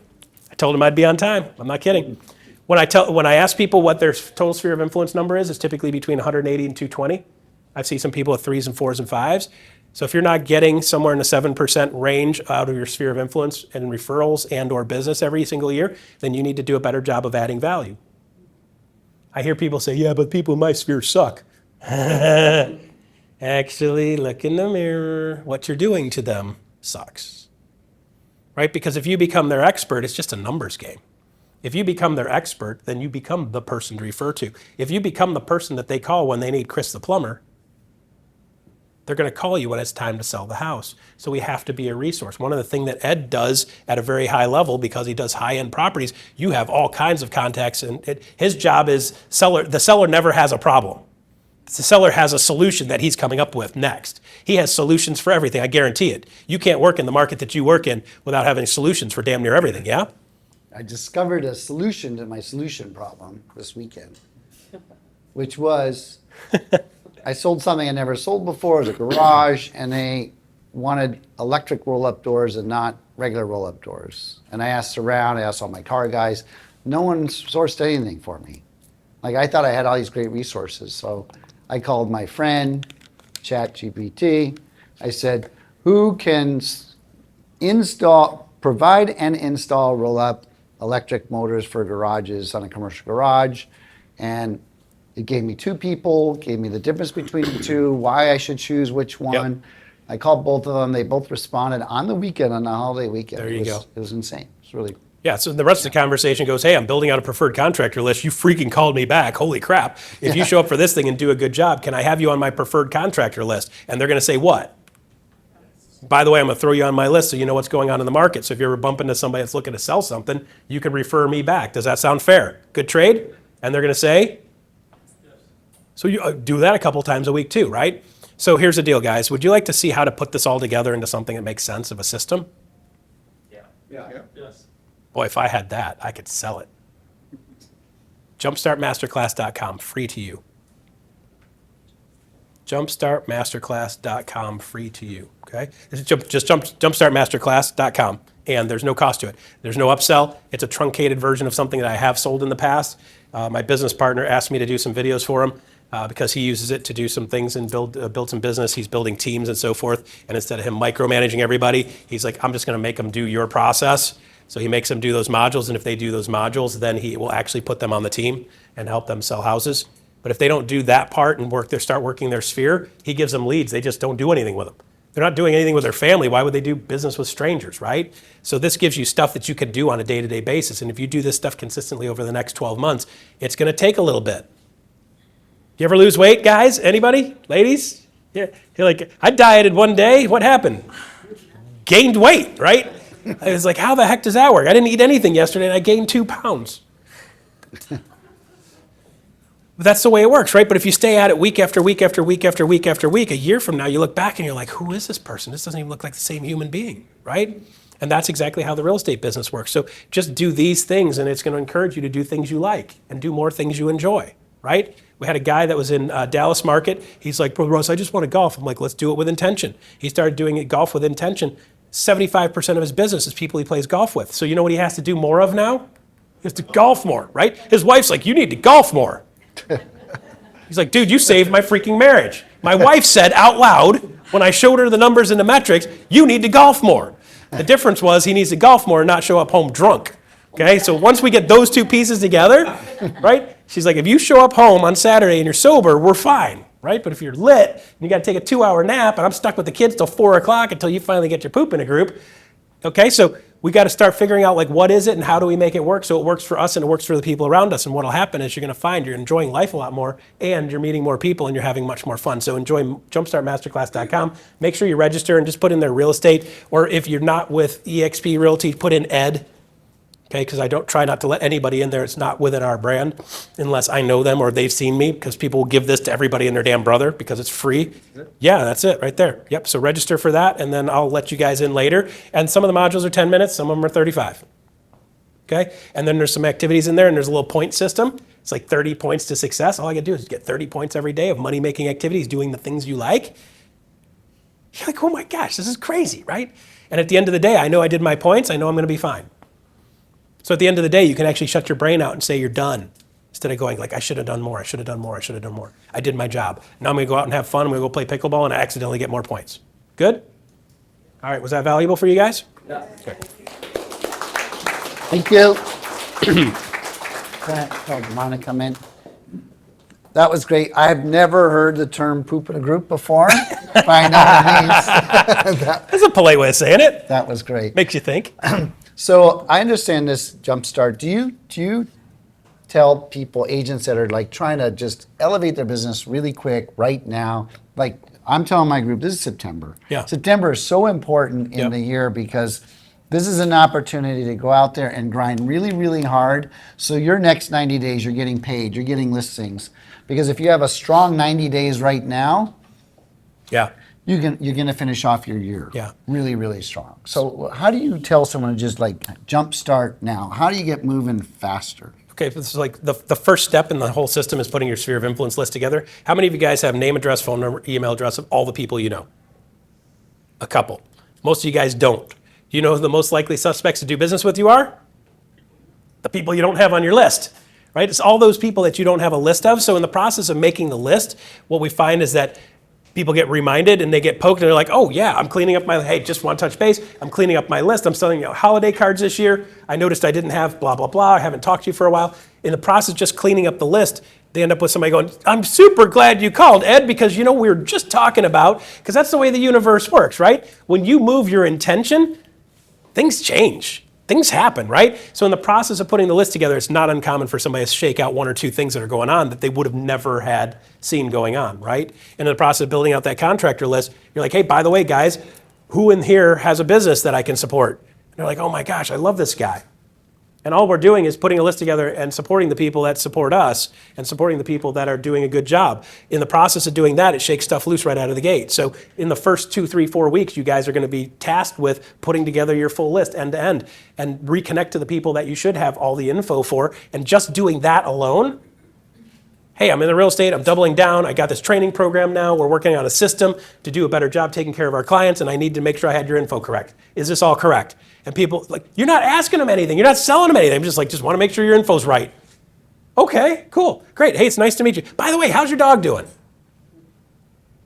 I told them I'd be on time. I'm not kidding. When I ask people what their total sphere of influence number is, it's typically between 180 and 220. I see some people with 3s and 4s and 5s. So if you're not getting somewhere in the 7% range out of your sphere of influence and referrals and or business every single year, then you need to do a better job of adding value. I hear people say, yeah, but people in my sphere suck. Actually, look in the mirror. What you're doing to them sucks. Right? Because if you become their expert, it's just a numbers game. If you become their expert, then you become the person to refer to. If you become the person that they call when they need Chris the plumber, they're going to call you when it's time to sell the house. So we have to be a resource. One of the things that Ed does at a very high level, because he does high-end properties, you have all kinds of contacts, and his job is the seller never has a problem. The seller has a solution that he's coming up with next. He has solutions for everything, I guarantee it. You can't work in the market that you work in without having solutions for damn near everything, yeah? I discovered a solution to my solution problem this weekend, which was I sold something I never sold before. It was a garage, and they wanted electric roll-up doors and not regular roll-up doors. And I asked around, I asked all my car guys. No one sourced anything for me. Like, I thought I had all these great resources. So I called my friend, ChatGPT. I said, who can provide and install roll-up electric motors for garages on a commercial garage? And it gave me 2 people, gave me the difference between the 2, why I should choose which one. Yep. I called both of them. They both responded on the weekend, on the holiday weekend. There you go. It was insane. It's really Yeah, so the rest of the conversation goes, hey, I'm building out a preferred contractor list. You freaking called me back. Holy crap. If you show up for this thing and do a good job, can I have you on my preferred contractor list? And they're going to say what? By the way, I'm going to throw you on my list so you know what's going on in the market. So if you ever bump into somebody that's looking to sell something, you can refer me back. Does that sound fair? Good trade? And they're going to say? So you do that a couple times a week too, right? So here's the deal, guys. Would you like to see how to put this all together into something that makes sense of a system? Yeah. Boy, if I had that, I could sell it. Jumpstartmasterclass.com, free to you. Jumpstartmasterclass.com, free to you, okay? Just jumpstartmasterclass.com, and there's no cost to it. There's no upsell. It's a truncated version of something that I have sold in the past. My business partner asked me to do some videos for him. because he uses it to do some things and build some business. He's building teams and so forth. And instead of him micromanaging everybody, he's like, I'm just going to make them do your process. So he makes them do those modules. And if they do those modules, then he will actually put them on the team and help them sell houses. But if they don't do that part and start working their sphere, he gives them leads. They just don't do anything with them. They're not doing anything with their family. Why would they do business with strangers, right? So this gives you stuff that you can do on a day-to-day basis. And if you do this stuff consistently over the next 12 months, it's going to take a little bit. You ever lose weight, guys? Anybody? Ladies? Yeah. You're like, I dieted one day. What happened? Gained weight, right? I was like, how the heck does that work? I didn't eat anything yesterday and I gained 2 pounds. But that's the way it works, right? But if you stay at it week after week after week after week after week, a year from now, you look back and you're like, who is this person? This doesn't even look like the same human being, right? And that's exactly how the real estate business works. So just do these things and it's going to encourage you to do things you like and do more things you enjoy, right? We had a guy that was in Dallas market. He's like, Bro Russ, I just want to golf. I'm like, let's do it with intention. He started doing it golf with intention. 75% of his business is people he plays golf with. So you know what he has to do more of now? He has to golf more, right? His wife's like, you need to golf more. He's like, dude, you saved my freaking marriage. My wife said out loud, when I showed her the numbers and the metrics, you need to golf more. The difference was he needs to golf more and not show up home drunk. Okay, so once we get those 2 pieces together, right? She's like, if you show up home on Saturday and you're sober, we're fine, right? But if you're lit and you got to take a 2-hour nap and I'm stuck with the kids till 4 o'clock until you finally get your poop in a group, okay, so we got to start figuring out like what is it and how do we make it work so it works for us and it works for the people around us. And what will happen is you're going to find you're enjoying life a lot more and you're meeting more people and you're having much more fun. So enjoy jumpstartmasterclass.com. Make sure you register and just put in their real estate, or if you're not with eXp Realty, put in Ed. Okay, because I don't try not to let anybody in there that's not within our brand unless I know them or they've seen me, because people will give this to everybody and their damn brother because it's free. Yeah, that's it right there. Yep, so register for that and then I'll let you guys in later. And some of the modules are 10 minutes, some of them are 35. Okay, and then there's some activities in there and there's a little point system. It's like 30 points to success. All I gotta do is get 30 points every day of money-making activities, doing the things you like. You're like, oh my gosh, this is crazy, right? And at the end of the day, I know I did my points, I know I'm gonna be fine. So at the end of the day, you can actually shut your brain out and say you're done. Instead of going like, I should have done more, I should have done more, I should have done more. I did my job. Now I'm gonna go out and have fun, I'm gonna go play pickleball and I accidentally get more points. Good? All right, was that valuable for you guys? Yeah. Okay. Thank you. Oh, Monica, come in. That was great. I've never heard the term poop in a group before, but I know what it means. That's a polite way of saying it. That was great. Makes you think. So I understand this Jumpstart. Do you tell people, agents that are like trying to just elevate their business really quick right now? Like I'm telling my group, this is September. Yeah. September is so important in Yep. the year because this is an opportunity to go out there and grind really, really hard. So your next 90 days, you're getting paid, you're getting listings. Because if you have a strong 90 days right now, Yeah. you're gonna finish off your year Yeah. really, really strong. So how do you tell someone to just like jumpstart now? How do you get moving faster? Okay, this is like the first step in the whole system is putting your sphere of influence list together. How many of you guys have name, address, phone number, email address of all the people you know? A couple. Most of you guys don't. Do you know who the most likely suspects to do business with you are? The people you don't have on your list, right? It's all those people that you don't have a list of. So in the process of making the list, what we find is that people get reminded and they get poked and they're like, oh yeah, I'm cleaning up my, hey, just want to touch base. I'm cleaning up my list. I'm selling holiday cards this year. I noticed I didn't have blah, blah, blah. I haven't talked to you for a while. In the process of just cleaning up the list, they end up with somebody going, I'm super glad you called, Ed, because we were just talking about, because that's the way the universe works, right? When you move your intention, things change. Things happen, right? So in the process of putting the list together, it's not uncommon for somebody to shake out 1 or 2 things that are going on that they would have never had seen going on, right? And in the process of building out that contractor list, you're like, hey, by the way, guys, who in here has a business that I can support? And they're like, oh my gosh, I love this guy. And all we're doing is putting a list together and supporting the people that support us and supporting the people that are doing a good job. In the process of doing that, it shakes stuff loose right out of the gate. So in the first 2, 3, 4 weeks, you guys are going to be tasked with putting together your full list end to end and reconnect to the people that you should have all the info for. And just doing that alone, hey, I'm in the real estate, I'm doubling down, I got this training program now, we're working on a system to do a better job taking care of our clients, and I need to make sure I had your info correct. Is this all correct? And people, like, you're not asking them anything, you're not selling them anything, I'm just want to make sure your info's right. Okay, cool, great. Hey, it's nice to meet you. By the way, how's your dog doing?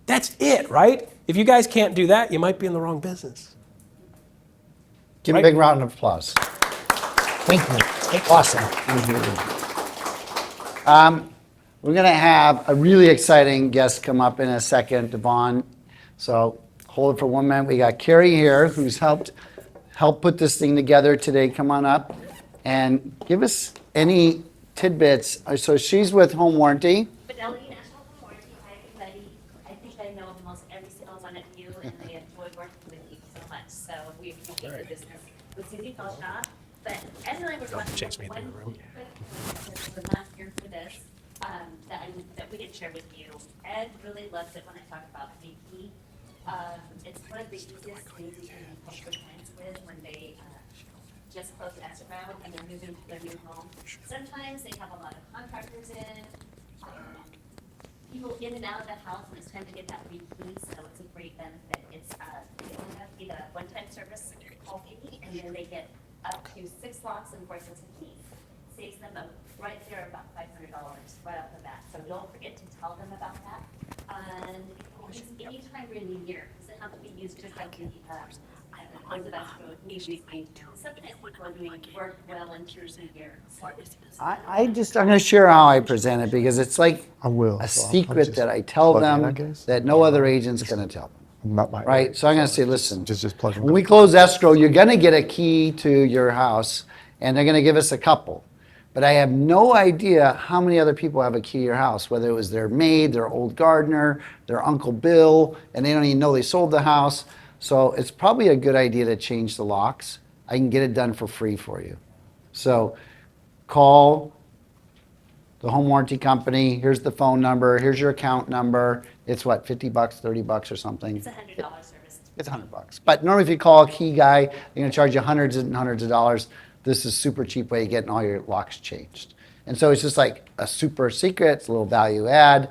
That's it, right? If you guys can't do that, you might be in the wrong business. Give Right. a big round of applause. Thank you. Awesome. We're going to have a really exciting guest come up in a second, Devon. So hold it for 1 minute. We got Carrie here, who's helped put this thing together today. Come on up and give us any tidbits. So she's with Home Warranty. Fidelity National Home Warranty. Hi, everybody. I think I know almost every single one of you, and I enjoy working with you so much. So we appreciate your business with Susie Paul Shop. But Ed and I were talking chase me about into one the room. quick was not here for this that we didn't share with you. Ed really loves it when I talk about VP. It's one of the easiest things you can help your clients with when they just close escrow and they're moving to their new home. Sometimes they have a lot of contractors in, people in and out of the house, and it's time to get that repeat, so it's a great benefit. It's, they only have to get a one-time service call fee, and then they get up to 6 locks and 4 sets of keys. Saves them right there about $500 right off the bat, so don't forget to tell them about that. And just anytime during the year, doesn't have to be used just like the, close of escrow, usually, sometimes people are doing work well into the year. So I'm going to share how I present it because it's like I will. a So I'll secret just that I tell plug in, I them guess. that no other agent's going to tell them. Not my Right? area. So I'm going to say, listen, just plug in. when we close escrow, you're going to get a key to your house, and they're going to give us a couple. But I have no idea how many other people have a key to your house, whether it was their maid, their old gardener, their Uncle Bill, and they don't even know they sold the house. So it's probably a good idea to change the locks. I can get it done for free for you. So call the home warranty company. Here's the phone number. Here's your account number. It's what, $50, $30 or something? it's a $100 service. It's $100. But normally if you call a key guy, they're going to charge you hundreds and hundreds of dollars. This is a super cheap way of getting all your locks changed. And so it's just like a super secret. It's a little value add.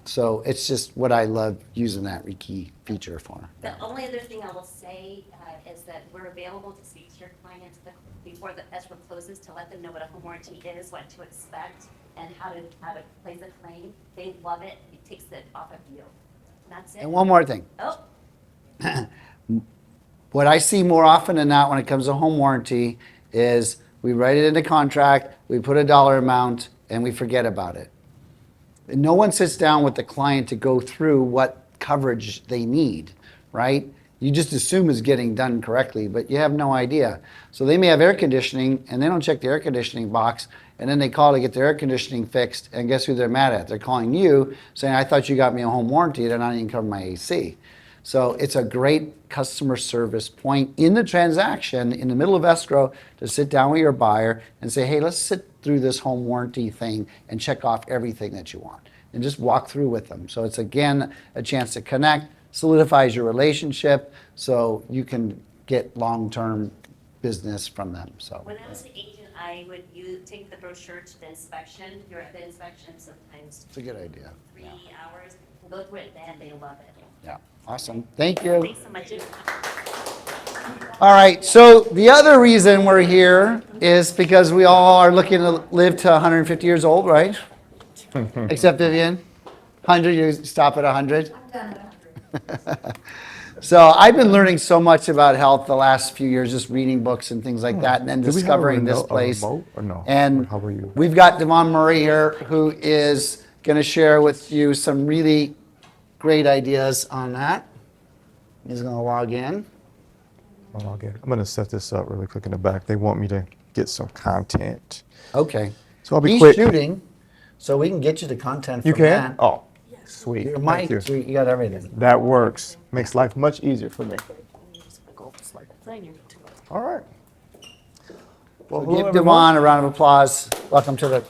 So it's just what I love using that rekey feature for. The only other thing I will say is that we're available to speak to your clients before the escrow closes to let them know what a home warranty is, what to expect, and how to place a claim. They love it. It takes it off of you. And that's it. And one more thing. Oh, What I see more often than not when it comes to home warranty is we write it in the contract, we put a dollar amount, and we forget about it. No one sits down with the client to go through what coverage they need, right? You just assume it's getting done correctly, but you have no idea. So they may have air conditioning, and they don't check the air conditioning box, and then they call to get their air conditioning fixed, and guess who they're mad at? They're calling you, saying, I thought you got me a home warranty, they're not even covering my AC. So it's a great customer service point in the transaction, in the middle of escrow, to sit down with your buyer and say, hey, let's sit through this home warranty thing and check off everything that you want. And just walk through with them. So it's, again, a chance to connect, solidifies your relationship, so you can get long-term business from them. So when I was an agent, I would take the brochure to the inspection. You're at the inspection sometimes it's a good idea. 3 hours. We'll go through it then. They love it. Yeah, awesome. Thank you. Thanks so much. All right, so the other reason we're here is because we all are looking to live to 150 years old, right? Except Vivian, 100, you stop at 100? I'm done at 100. So I've been learning so much about health the last few years, just reading books and things like that, and then Do we have a discovering this remote- a place. remote or no? And How are you? we've got Devon Murray here, who is going to share with you some really great ideas on that. He's going to log in. I'll log in. I'm going to set this up really quick in the back. They want me to get some content. Okay. So I'll be He's quick. shooting, so we can get you the content You from can? that. Oh, sweet. Your Thank mic, you. you got everything. That works. Makes life much easier for me. All right. Well, hello, Give everyone. Devon a round of applause. Welcome to the.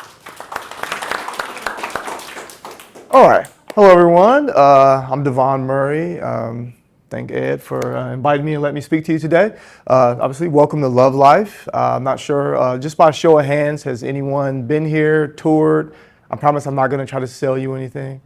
All right. Hello, everyone. I'm Devon Murray. Thank Ed for inviting me and letting me speak to you today. Obviously, welcome to Love Life. I'm not sure, just by show of hands, has anyone been here, toured? I promise I'm not going to try to sell you anything.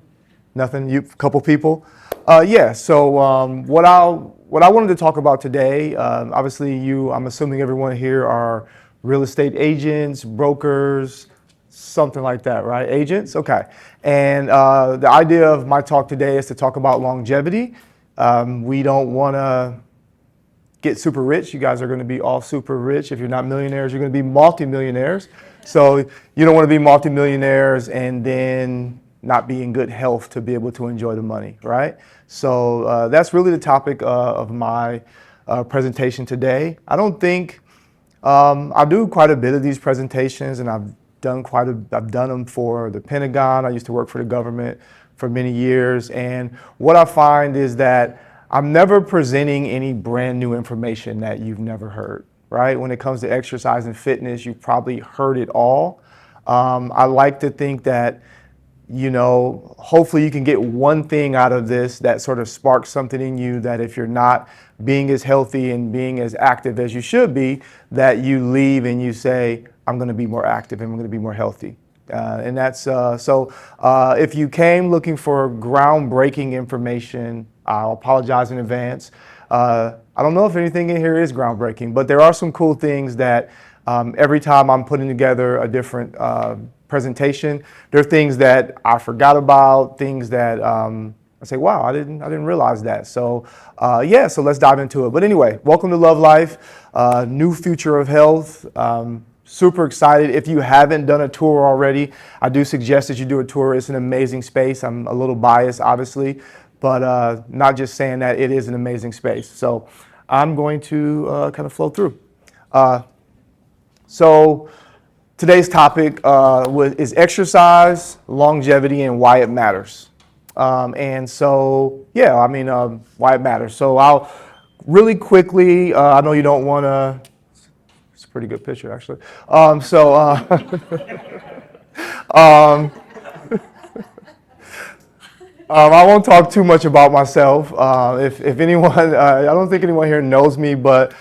Nothing. You, couple people. So what I wanted to talk about today, obviously, I'm assuming everyone here are real estate agents, brokers, Something like that, right? Agents? Okay. And the idea of my talk today is to talk about longevity. We don't want to get super rich. You guys are going to be all super rich. If you're not millionaires, you're going to be multimillionaires. So you don't want to be multimillionaires and then not be in good health to be able to enjoy the money, right? So that's really the topic of my presentation today. I don't think I do quite a bit of these presentations, and I've done them for the Pentagon. I used to work for the government for many years, and what I find is that I'm never presenting any brand new information that you've never heard, right? When it comes to exercise and fitness, you've probably heard it all. I like to think that, hopefully you can get one thing out of this that sort of sparks something in you, that if you're not being as healthy and being as active as you should be, that you leave and you say, I'm going to be more active and I'm going to be more healthy. And that's so if you came looking for groundbreaking information, I'll apologize in advance. I don't know if anything in here is groundbreaking, but there are some cool things that every time I'm putting together a different presentation, there are things that I forgot about, things that I say, wow, I didn't realize that. So so let's dive into it. But anyway, welcome to Love Life, new future of health. Super excited. If you haven't done a tour already, I do suggest that you do a tour. It's an amazing space. I'm a little biased, obviously, but not just saying that, it is an amazing space. So I'm going to kind of flow through. So today's topic is exercise, longevity, and why it matters. Why it matters. So I'll really quickly, I know you don't want to, it's a pretty good picture, actually. I won't talk too much about myself. If anyone, I don't think anyone here knows me, but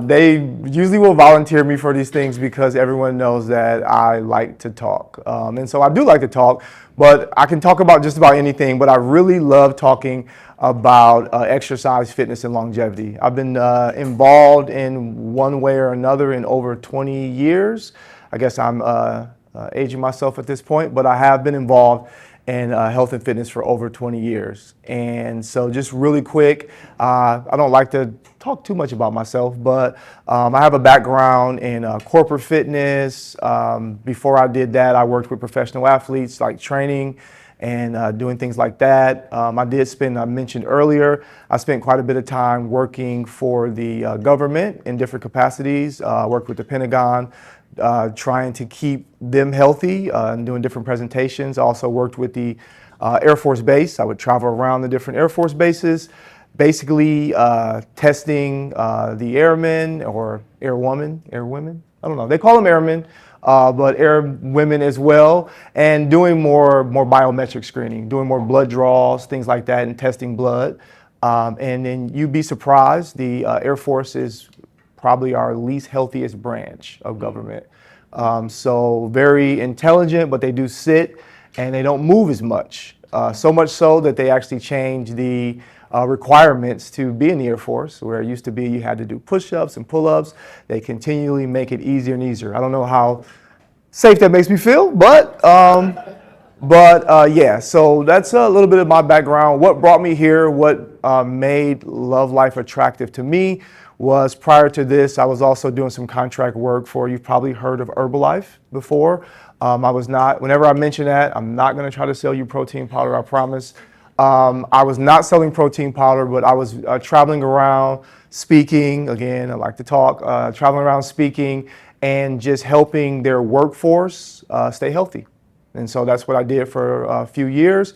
they usually will volunteer me for these things because everyone knows that I like to talk. And so I do like to talk, but I can talk about just about anything, but I really love talking about exercise, fitness, and longevity. I've been involved in one way or another in over 20 years. I guess I'm aging myself at this point, but I have been involved in health and fitness for over 20 years. And so just really quick, I don't like to talk too much about myself, but I have a background in corporate fitness. Before I did that, I worked with professional athletes, like training and doing things like that. I mentioned earlier, I spent quite a bit of time working for the government in different capacities. I worked with the Pentagon, trying to keep them healthy and doing different presentations. I also worked with the Air Force Base. I would travel around the different Air Force bases, basically testing the airmen or airwomen, I don't know. They call them airmen, but air women as well, and doing more biometric screening, doing more blood draws, things like that, and testing blood. And then you'd be surprised, the Air Force is probably our least healthiest branch of government. So very intelligent, but they do sit and they don't move as much. So much so that they actually changed the requirements to be in the Air Force, where it used to be you had to do push-ups and pull-ups. They continually make it easier and easier. I don't know how safe that makes me feel, but so that's a little bit of my background. What brought me here, what made Love Life attractive to me was, prior to this, I was also doing some contract work for, you've probably heard of Herbalife before. Whenever I mention that, I'm not going to try to sell you protein powder, I promise. I was not selling protein powder, but I was traveling around speaking. Again, I like to talk, traveling around speaking and just helping their workforce stay healthy. And so that's what I did for a few years.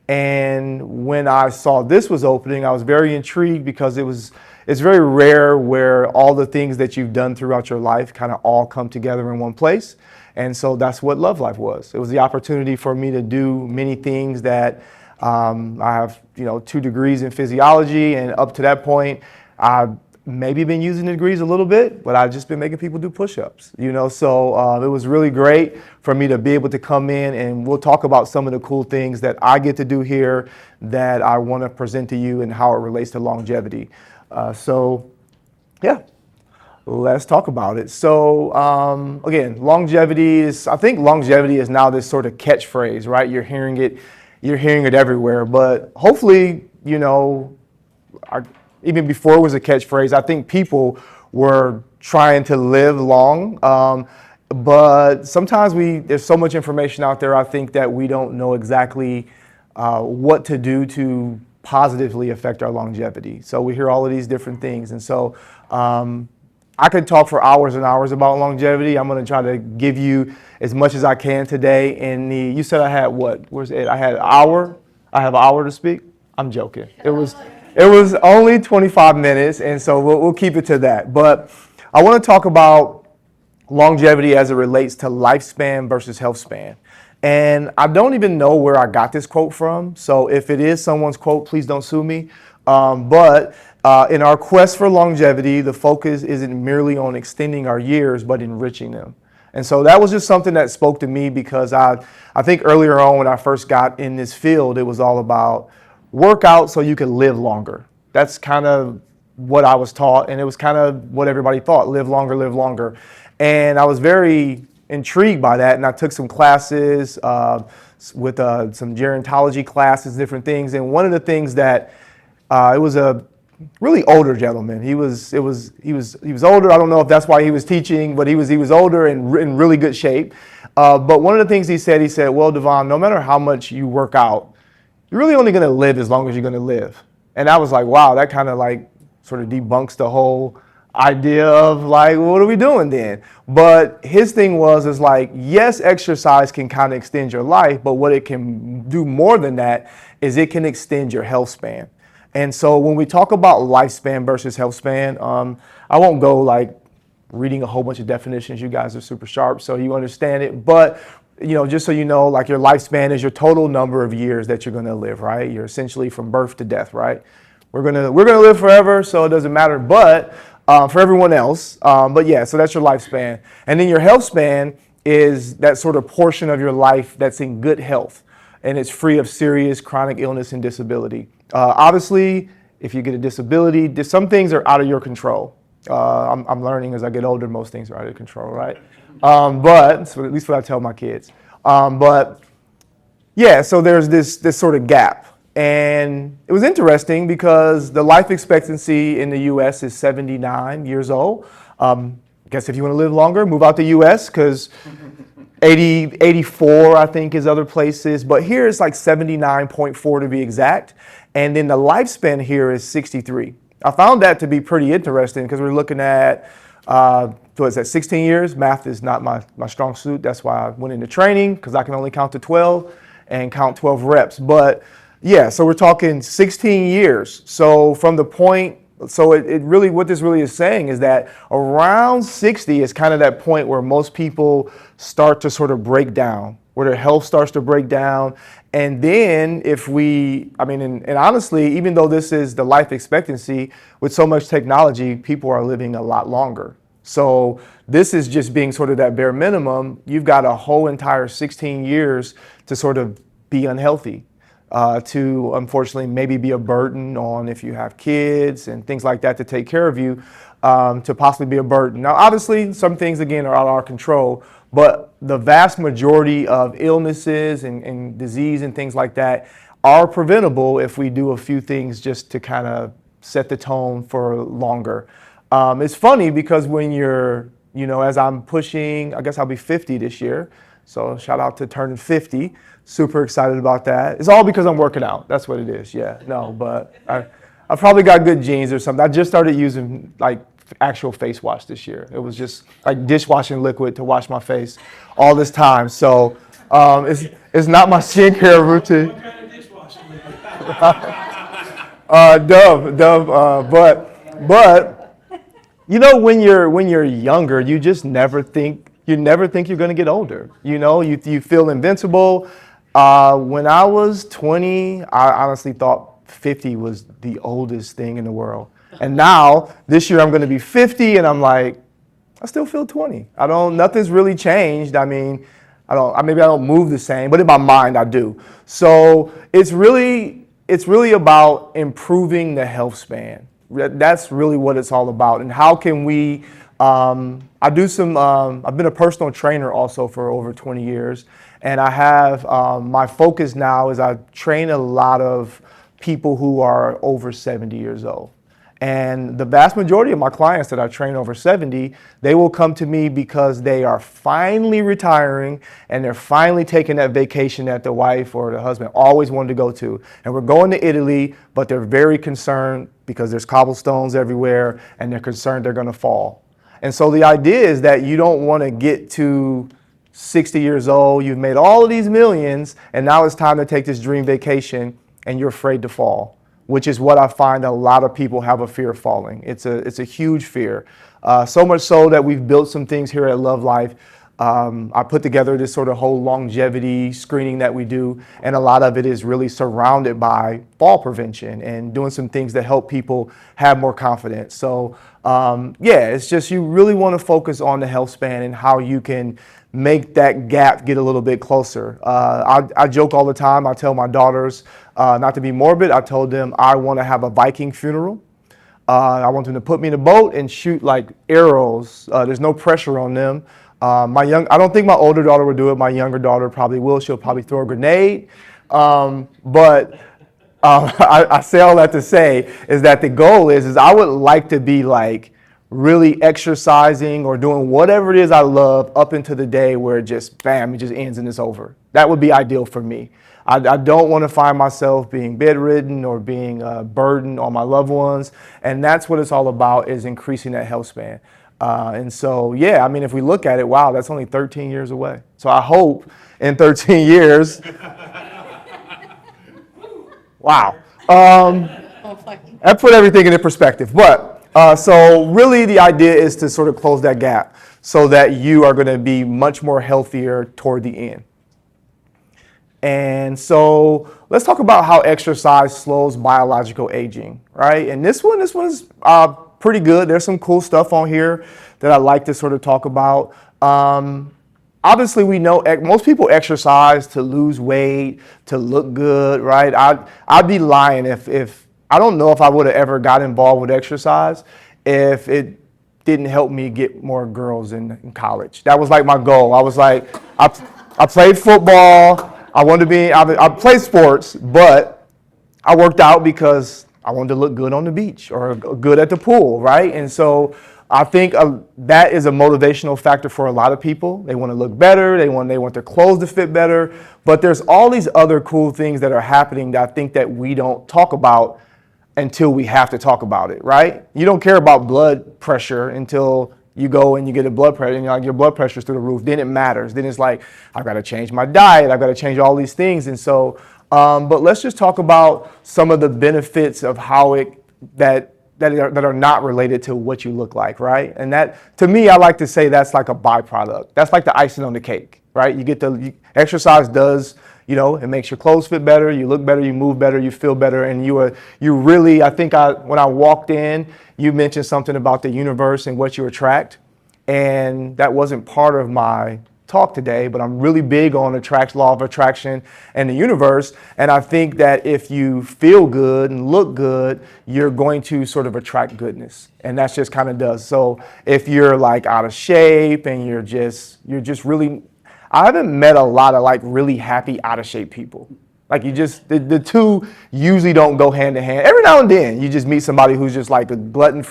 And when I saw this was opening, I was very intrigued because it's very rare where all the things that you've done throughout your life kind of all come together in one place. And so that's what Love Life was. It was the opportunity for me to do many things that I have, 2 degrees in physiology, and up to that point, I've maybe been using the degrees a little bit, but I've just been making people do push-ups, So it was really great for me to be able to come in, and we'll talk about some of the cool things that I get to do here that I want to present to you and how it relates to longevity. Let's talk about it. So again, I think longevity is now this sort of catchphrase, right? You're hearing it everywhere. But hopefully, even before it was a catchphrase, I think people were trying to live long. But sometimes there's so much information out there, I think, that we don't know exactly what to do to positively affect our longevity. So we hear all of these different things. And so I could talk for hours and hours about longevity. I'm going to try to give you as much as I can today. You said I had what? Where's Ed? I had an hour. I have an hour to speak. I'm joking. It was only 25 minutes, and so we'll keep it to that. But I want to talk about longevity as it relates to lifespan versus health span. And I don't even know where I got this quote from. So if it is someone's quote, please don't sue me. But in our quest for longevity, the focus isn't merely on extending our years, but enriching them. And so that was just something that spoke to me because I think earlier on when I first got in this field, it was all about work out so you can live longer. That's kind of what I was taught, and it was kind of what everybody thought, live longer, live longer. And I was very intrigued by that, and I took some classes with some gerontology classes, different things. And one of the things that it was a really older gentleman. He was older. I don't know if that's why he was teaching, but he was older and in really good shape. But one of the things he said, well, Devon, no matter how much you work out, you're really only going to live as long as you're going to live. And I was like, wow, that kind of like sort of debunks the whole idea of like, what are we doing then? But his thing is like, yes, exercise can kind of extend your life, but what it can do more than that is it can extend your health span. And so when we talk about lifespan versus health span, I won't go like reading a whole bunch of definitions. You guys are super sharp, so you understand it. But just so you know, like your lifespan is your total number of years that you're going to live, right? You're essentially from birth to death, right? We're gonna live forever, so it doesn't matter. But for everyone else, but yeah, so that's your lifespan. And then your health span is that sort of portion of your life that's in good health, and it's free of serious chronic illness and disability. Obviously, if you get a disability, some things are out of your control. I'm learning as I get older, most things are out of control, right? But so at least what I tell my kids. But yeah, so there's this sort of gap. And it was interesting because the life expectancy in the U.S. is 79 years old. I guess if you want to live longer, move out the U.S. because 84, I think, is other places. But here it's like 79.4 to be exact. And then the lifespan here is 63. I found that to be pretty interesting because we're looking at, 16 years? Math is not my strong suit. That's why I went into training because I can only count to 12 and count 12 reps. But yeah, so we're talking 16 years. So from the point, it really, what this really is saying is that around 60 is kind of that point where most people start to sort of break down, where their health starts to break down. And then and honestly, even though this is the life expectancy, with so much technology, people are living a lot longer. So this is just being sort of that bare minimum. You've got a whole entire 16 years to sort of be unhealthy. To unfortunately maybe be a burden on if you have kids and things like that to take care of you, to possibly be a burden. Now, obviously, some things, again, are out of our control, but the vast majority of illnesses and disease and things like that are preventable if we do a few things just to kind of set the tone for longer. It's funny because when you're, as I'm pushing, I guess I'll be 50 this year. So shout out to turning 50. Super excited about that. It's all because I'm working out. That's what it is. Yeah, no, but I probably got good genes or something. I just started using like actual face wash this year. It was just like dishwashing liquid to wash my face all this time. So it's not my skincare routine. What kind of dishwashing liquid? Dove. But when you're younger, you just never think you're going to get older. You feel invincible. When I was 20, I honestly thought 50 was the oldest thing in the world. And now, this year I'm going to be 50 and I'm like, I still feel 20. Nothing's really changed. Maybe I don't move the same, but in my mind I do. So it's really about improving the health span. That's really what it's all about. And how can we I do some, I've been a personal trainer also for over 20 years. And I have, my focus now is I train a lot of people who are over 70 years old. And the vast majority of my clients that I train over 70, they will come to me because they are finally retiring and they're finally taking that vacation that the wife or the husband always wanted to go to. And we're going to Italy, but they're very concerned because there's cobblestones everywhere and they're concerned they're going to fall. And so the idea is that you don't want to get to 60 years old, you've made all of these millions, and now it's time to take this dream vacation and you're afraid to fall, which is what I find a lot of people have a fear of falling. It's a huge fear. So much so that we've built some things here at Love Life. I put together this sort of whole longevity screening that we do, and a lot of it is really surrounded by fall prevention and doing some things that help people have more confidence. So yeah, it's just you really want to focus on the health span and how you can make that gap get a little bit closer. I joke all the time. I tell my daughters, not to be morbid, I told them I want to have a Viking funeral. I want them to put me in a boat and shoot like arrows. There's no pressure on them. I don't think my older daughter will do it. My younger daughter probably will. She'll probably throw a grenade. But I say all that to say is that the goal is I would like to be like really exercising or doing whatever it is I love up into the day where it just, bam, it just ends and it's over. That would be ideal for me. I don't want to find myself being bedridden or being a burden on my loved ones. And that's what it's all about, is increasing that health span. And so, yeah, I mean, if we look at it, wow, that's only 13 years away. So I hope in 13 years, wow. That put everything into perspective. But so really the idea is to sort of close that gap so that you are going to be much more healthier toward the end. And so let's talk about how exercise slows biological aging, right? And this one's pretty good. There's some cool stuff on here that I like to sort of talk about. Obviously, we know most people exercise to lose weight, to look good, right? I'd be lying if I don't know if I would have ever got involved with exercise if it didn't help me get more girls in college. That was like my goal. I was like, I played football. I played sports, but I worked out because I wanted to look good on the beach or good at the pool, right? And so I think that is a motivational factor for a lot of people. They want to look better. They want their clothes to fit better. But there's all these other cool things that are happening that I think that we don't talk about until we have to talk about it, right? You don't care about blood pressure until you go and you get a blood pressure and your blood pressure's through the roof. Then it matters. Then it's like, I've got to change my diet. I've got to change all these things. And so, but let's just talk about some of the benefits of how that are not related to what you look like, right? And that, to me, I like to say that's like a byproduct. That's like the icing on the cake, right? Exercise does, it makes your clothes fit better, you look better, you move better, you feel better, and you really, when I walked in, you mentioned something about the universe and what you attract, and that wasn't part of my talk today, but I'm really big on law of attraction and the universe, and I think that if you feel good and look good, you're going to sort of attract goodness, and that's just kind of does. So if you're like out of shape and you're just really, I haven't met a lot of like really happy out of shape people. Like the two usually don't go hand in hand. Every now and then you just meet somebody who's just like a glutton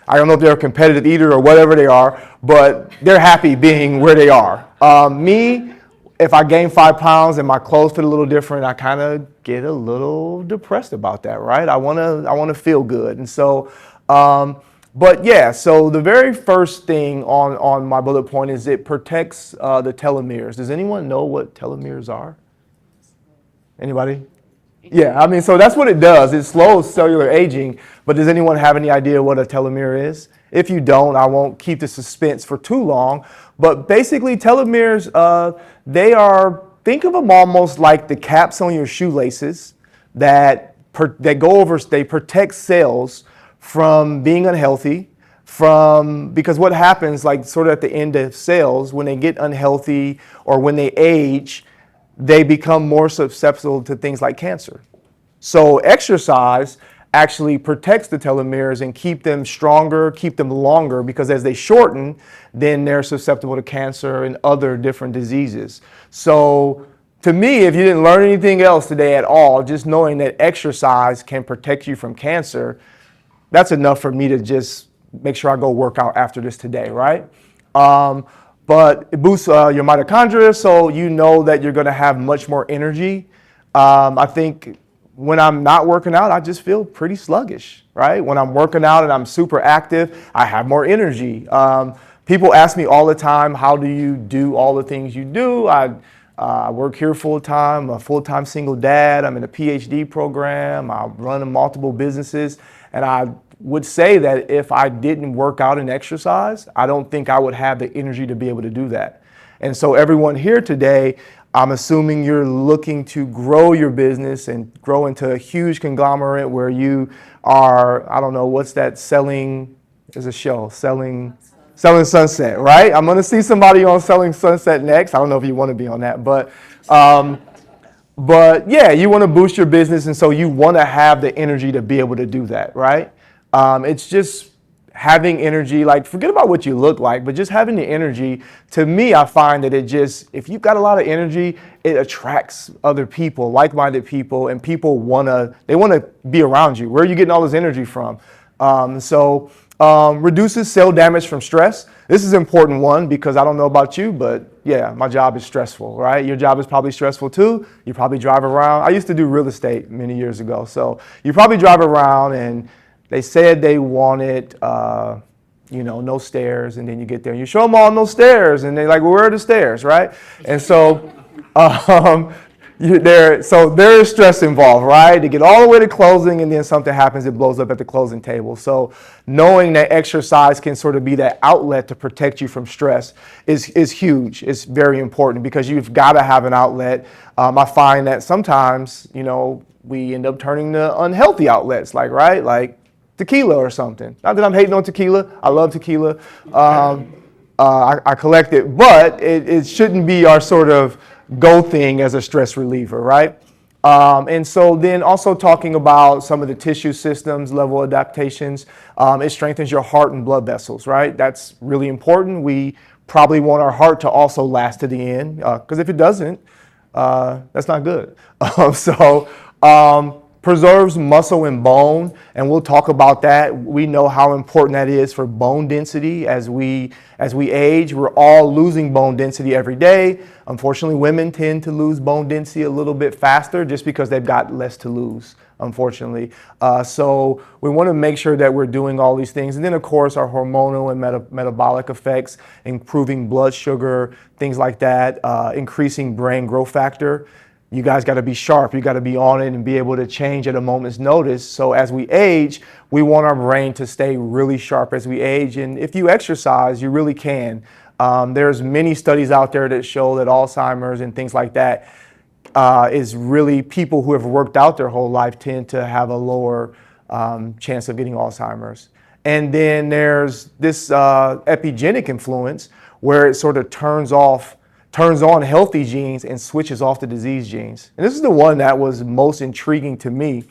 I don't know if they're a competitive eater or whatever they are, but they're happy being where they are. Me, if I gain 5 pounds and my clothes fit a little different, I kind of get a little depressed about that, right? I want to feel good. And so, but yeah, so the very first thing on my bullet point is it protects the telomeres. Does anyone know what telomeres are? Anybody? Yeah, I mean, so that's what it does. It slows cellular aging, but does anyone have any idea what a telomere is? If you don't, I won't keep the suspense for too long, but basically telomeres, think of them almost like the caps on your shoelaces that they protect cells from being unhealthy, because what happens, like sort of at the end of cells, when they get unhealthy or when they age, they become more susceptible to things like cancer. So exercise actually protects the telomeres and keep them stronger, keep them longer, because as they shorten, then they're susceptible to cancer and other different diseases. So to me, if you didn't learn anything else today at all, just knowing that exercise can protect you from cancer, that's enough for me to just make sure I go work out after this today, right? But it boosts your mitochondria, so you know that you're gonna have much more energy. I think when I'm not working out, I just feel pretty sluggish, right? When I'm working out and I'm super active, I have more energy. People ask me all the time, how do you do all the things you do? I work here full time, a full-time single dad. I'm in a PhD program. I run multiple businesses. And I would say that if I didn't work out and exercise, I don't think I would have the energy to be able to do that. And so everyone here today, I'm assuming you're looking to grow your business and grow into a huge conglomerate where you are, I don't know, what's that selling, there's a show, Selling Sunset, right? I'm going to see somebody on Selling Sunset next. I don't know if you want to be on that, but yeah, you want to boost your business, and so you want to have the energy to be able to do that, right? It's just having energy, like forget about what you look like, but just having the energy, to me, I find that it just, if you've got a lot of energy, it attracts other people, like-minded people, and people they want to be around you. Where are you getting all this energy from? Reduces cell damage from stress. This is an important one because I don't know about you, but yeah, my job is stressful, right? Your job is probably stressful too. You probably drive around. I used to do real estate many years ago. So you probably drive around and they said they wanted, no stairs, and then you get there and you show them all no stairs, and they're like, well, where are the stairs, right? And so, there is stress involved, right? To get all the way to closing, and then something happens, it blows up at the closing table. So knowing that exercise can sort of be that outlet to protect you from stress is huge. It's very important because you've got to have an outlet. I find that sometimes, we end up turning to unhealthy outlets, like tequila or something. Not that I'm hating on tequila. I love tequila. I collect it, but it shouldn't be our sort of go thing as a stress reliever, right? And so then also talking about some of the tissue systems, level adaptations, it strengthens your heart and blood vessels, right? That's really important. We probably want our heart to also last to the end, because if it doesn't, that's not good. Preserves muscle and bone, and we'll talk about that. We know how important that is for bone density as we age. We're all losing bone density every day. Unfortunately, women tend to lose bone density a little bit faster just because they've got less to lose, unfortunately. So we want to make sure that we're doing all these things. And then, of course, our hormonal and metabolic effects, improving blood sugar, things like that, increasing brain growth factor. You guys got to be sharp. You got to be on it and be able to change at a moment's notice. So as we age, we want our brain to stay really sharp as we age. And if you exercise, you really can. There's many studies out there that show that Alzheimer's and things like that is really people who have worked out their whole life tend to have a lower chance of getting Alzheimer's. And then there's this epigenetic influence where it sort of turns on healthy genes and switches off the disease genes. And this is the one that was most intriguing to me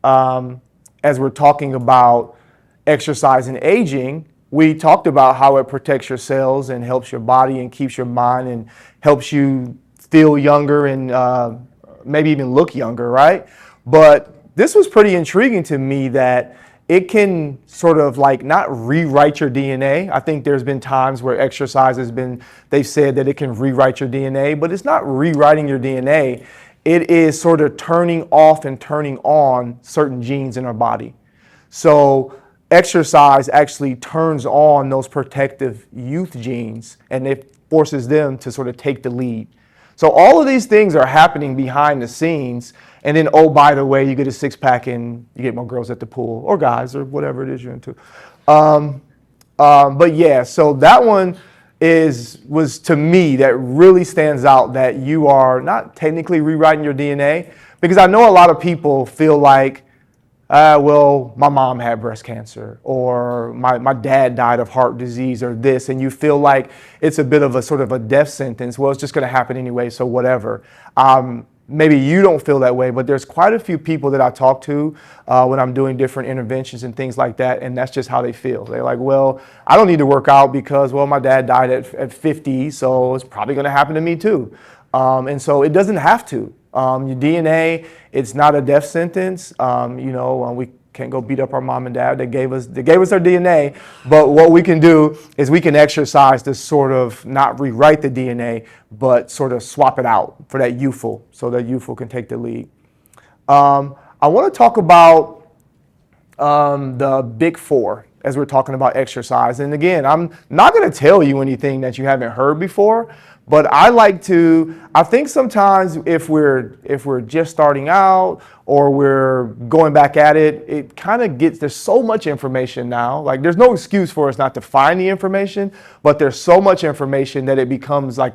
as we're talking about exercise and aging. We talked about how it protects your cells and helps your body and keeps your mind and helps you feel younger and maybe even look younger, right? But this was pretty intriguing to me that it can sort of like not rewrite your DNA. I think there's been times where exercise they've said that it can rewrite your DNA, but it's not rewriting your DNA. It is sort of turning off and turning on certain genes in our body. So exercise actually turns on those protective youth genes, and it forces them to sort of take the lead. So all of these things are happening behind the scenes. And then, oh, by the way, you get a six-pack and you get more girls at the pool, or guys, or whatever it is you're into. But yeah, so that one was to me that really stands out, that you are not technically rewriting your DNA, because I know a lot of people feel like, well, my mom had breast cancer, or my dad died of heart disease, or this, and you feel like it's a bit of a sort of a death sentence. Well, it's just going to happen anyway, so whatever. maybe you don't feel that way, but there's quite a few people that I talk to when I'm doing different interventions and things like that, and that's just how they feel. They're like, well, I don't need to work out because, well, my dad died at 50, so it's probably going to happen to me too. And so it doesn't have to. Your DNA, it's not a death sentence. We can't go beat up our mom and dad. They gave us our DNA, but what we can do is we can exercise to sort of not rewrite the DNA, but sort of swap it out for that youthful, so that youthful can take the lead. I want to talk about the big four as we're talking about exercise. And again, I'm not going to tell you anything that you haven't heard before, but I think sometimes if we're just starting out or we're going back at it, it kind of there's so much information now. Like there's no excuse for us not to find the information, but there's so much information that it becomes like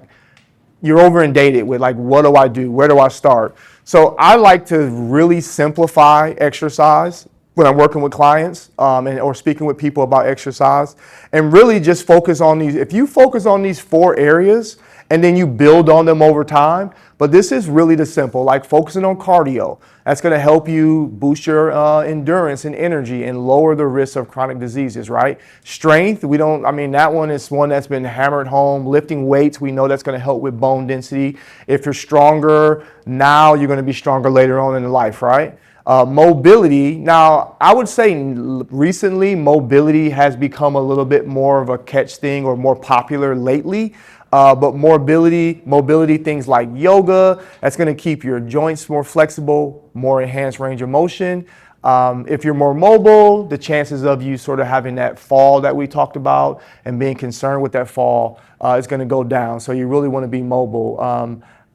you're over inundated with like, what do I do? Where do I start? So I like to really simplify exercise when I'm working with clients or speaking with people about exercise, and really just focus on these. If you focus on these 4 areas and then you build on them over time, but this is really the simple, like focusing on cardio. That's going to help you boost your endurance and energy and lower the risk of chronic diseases, right? Strength, that one is one that's been hammered home. Lifting weights, we know that's going to help with bone density. If you're stronger now, you're going to be stronger later on in life, right? Mobility, now I would say recently mobility has become a little bit more of a catch thing or more popular lately. But mobility things like yoga, that's going to keep your joints more flexible, more enhanced range of motion. If you're more mobile, the chances of you sort of having that fall that we talked about and being concerned with that fall is going to go down. So you really want to be mobile.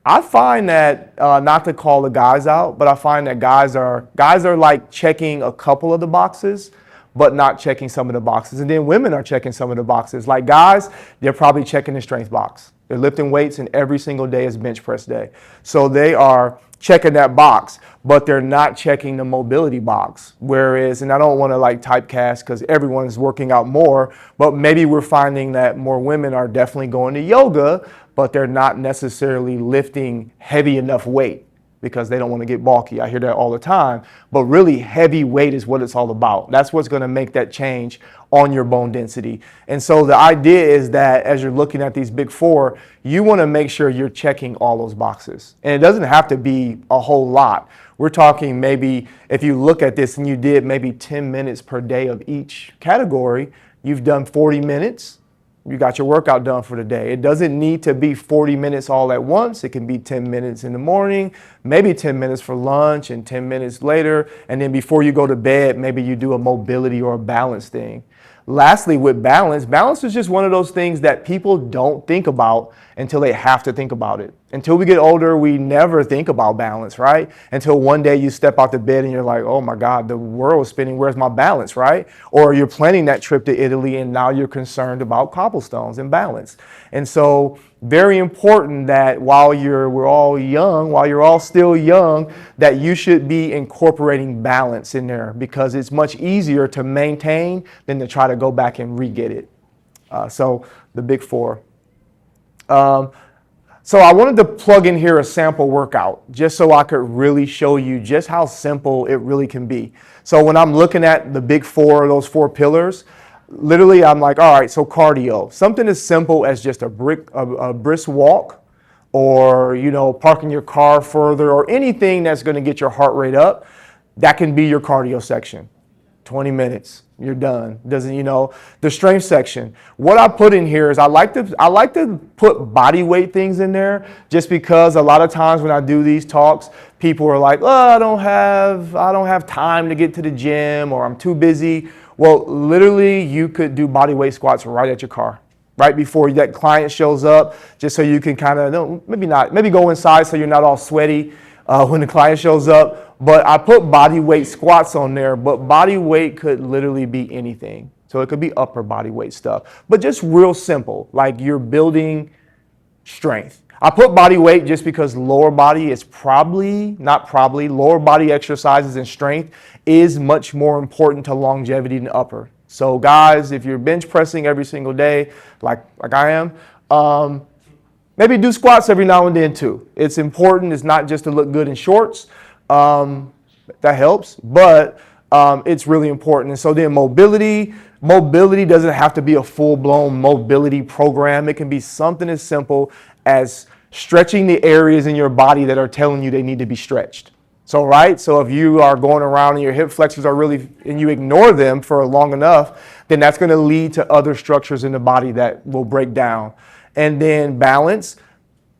I find that, not to call the guys out, but I find that guys are like checking a couple of the boxes, but not checking some of the boxes. And then women are checking some of the boxes. Like guys, they're probably checking the strength box. They're lifting weights and every single day is bench press day. So they are checking that box, but they're not checking the mobility box. Whereas, and I don't want to like typecast because everyone's working out more, but maybe we're finding that more women are definitely going to yoga, but they're not necessarily lifting heavy enough weight because they don't want to get bulky. I hear that all the time. But really, heavy weight is what it's all about. That's what's going to make that change on your bone density. And so the idea is that as you're looking at these big 4, you want to make sure you're checking all those boxes. And it doesn't have to be a whole lot. We're talking maybe if you look at this and you did maybe 10 minutes per day of each category, you've done 40 minutes. You got your workout done for the day. It doesn't need to be 40 minutes all at once. It can be 10 minutes in the morning, maybe 10 minutes for lunch and 10 minutes later. And then before you go to bed, maybe you do a mobility or a balance thing. Lastly, with balance is just one of those things that people don't think about until they have to think about it. Until we get older, we never think about balance, right? Until one day you step out the bed and you're like, oh my God, the world is spinning. Where's my balance, right? Or you're planning that trip to Italy and now you're concerned about cobblestones and balance. And so very important that while you're all still young, that you should be incorporating balance in there because it's much easier to maintain than to try to go back and re-get it. So the big 4. So I wanted to plug in here a sample workout just so I could really show you just how simple it really can be. So when I'm looking at the big 4, those 4 pillars, literally I'm like, all right, so cardio, something as simple as just a brisk walk or, parking your car further or anything that's going to get your heart rate up, that can be your cardio section. 20 minutes, you're done. The strength section. What I put in here is I like to put body weight things in there just because a lot of times when I do these talks, people are like, oh, I don't have time to get to the gym or I'm too busy. Well, literally you could do body weight squats right at your car, right before that client shows up, just so you can kind of, maybe go inside so you're not all sweaty when the client shows up. But I put body weight squats on there, but body weight could literally be anything. So it could be upper body weight stuff, but just real simple, like you're building strength. I put body weight just because lower body exercises and strength is much more important to longevity than upper. So guys, if you're bench pressing every single day, like I am, Maybe do squats every now and then too. It's important. It's not just to look good in shorts. That helps, but it's really important. And so then mobility doesn't have to be a full-blown mobility program. It can be something as simple as stretching the areas in your body that are telling you they need to be stretched. So, right? So if you are going around and your hip flexors are really, and you ignore them for long enough, then that's going to lead to other structures in the body that will break down. And then balance,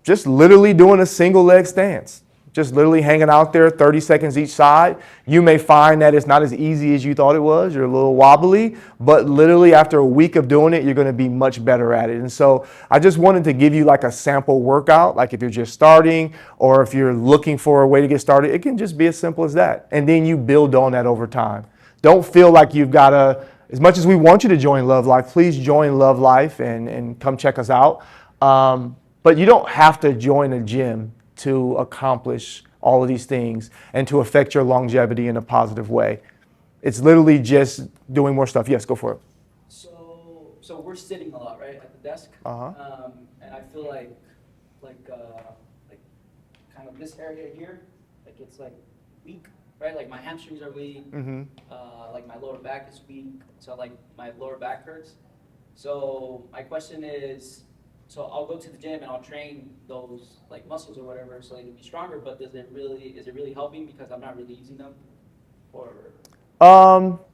just literally doing a single leg stance. Just literally hanging out there 30 seconds each side. You may find that it's not as easy as you thought it was. You're a little wobbly, but literally after a week of doing it, you're going to be much better at it. And so I just wanted to give you like a sample workout, like if you're just starting or if you're looking for a way to get started, it can just be as simple as that. And then you build on that over time. Don't feel like you've got to, as much as we want you to join Love Life, please join Love Life and come check us out. But you don't have to join a gym to accomplish all of these things and to affect your longevity in a positive way. It's literally just doing more stuff. Yes, go for it. So we're sitting a lot, right, at the desk. And I feel like kind of this area here, like it's like weak, right? Like my hamstrings are weak. Like my lower back is weak. So like my lower back hurts. So my question is, so I'll go to the gym and I'll train those like muscles or whatever so they can be stronger, but is it really helping because I'm not really using them? Or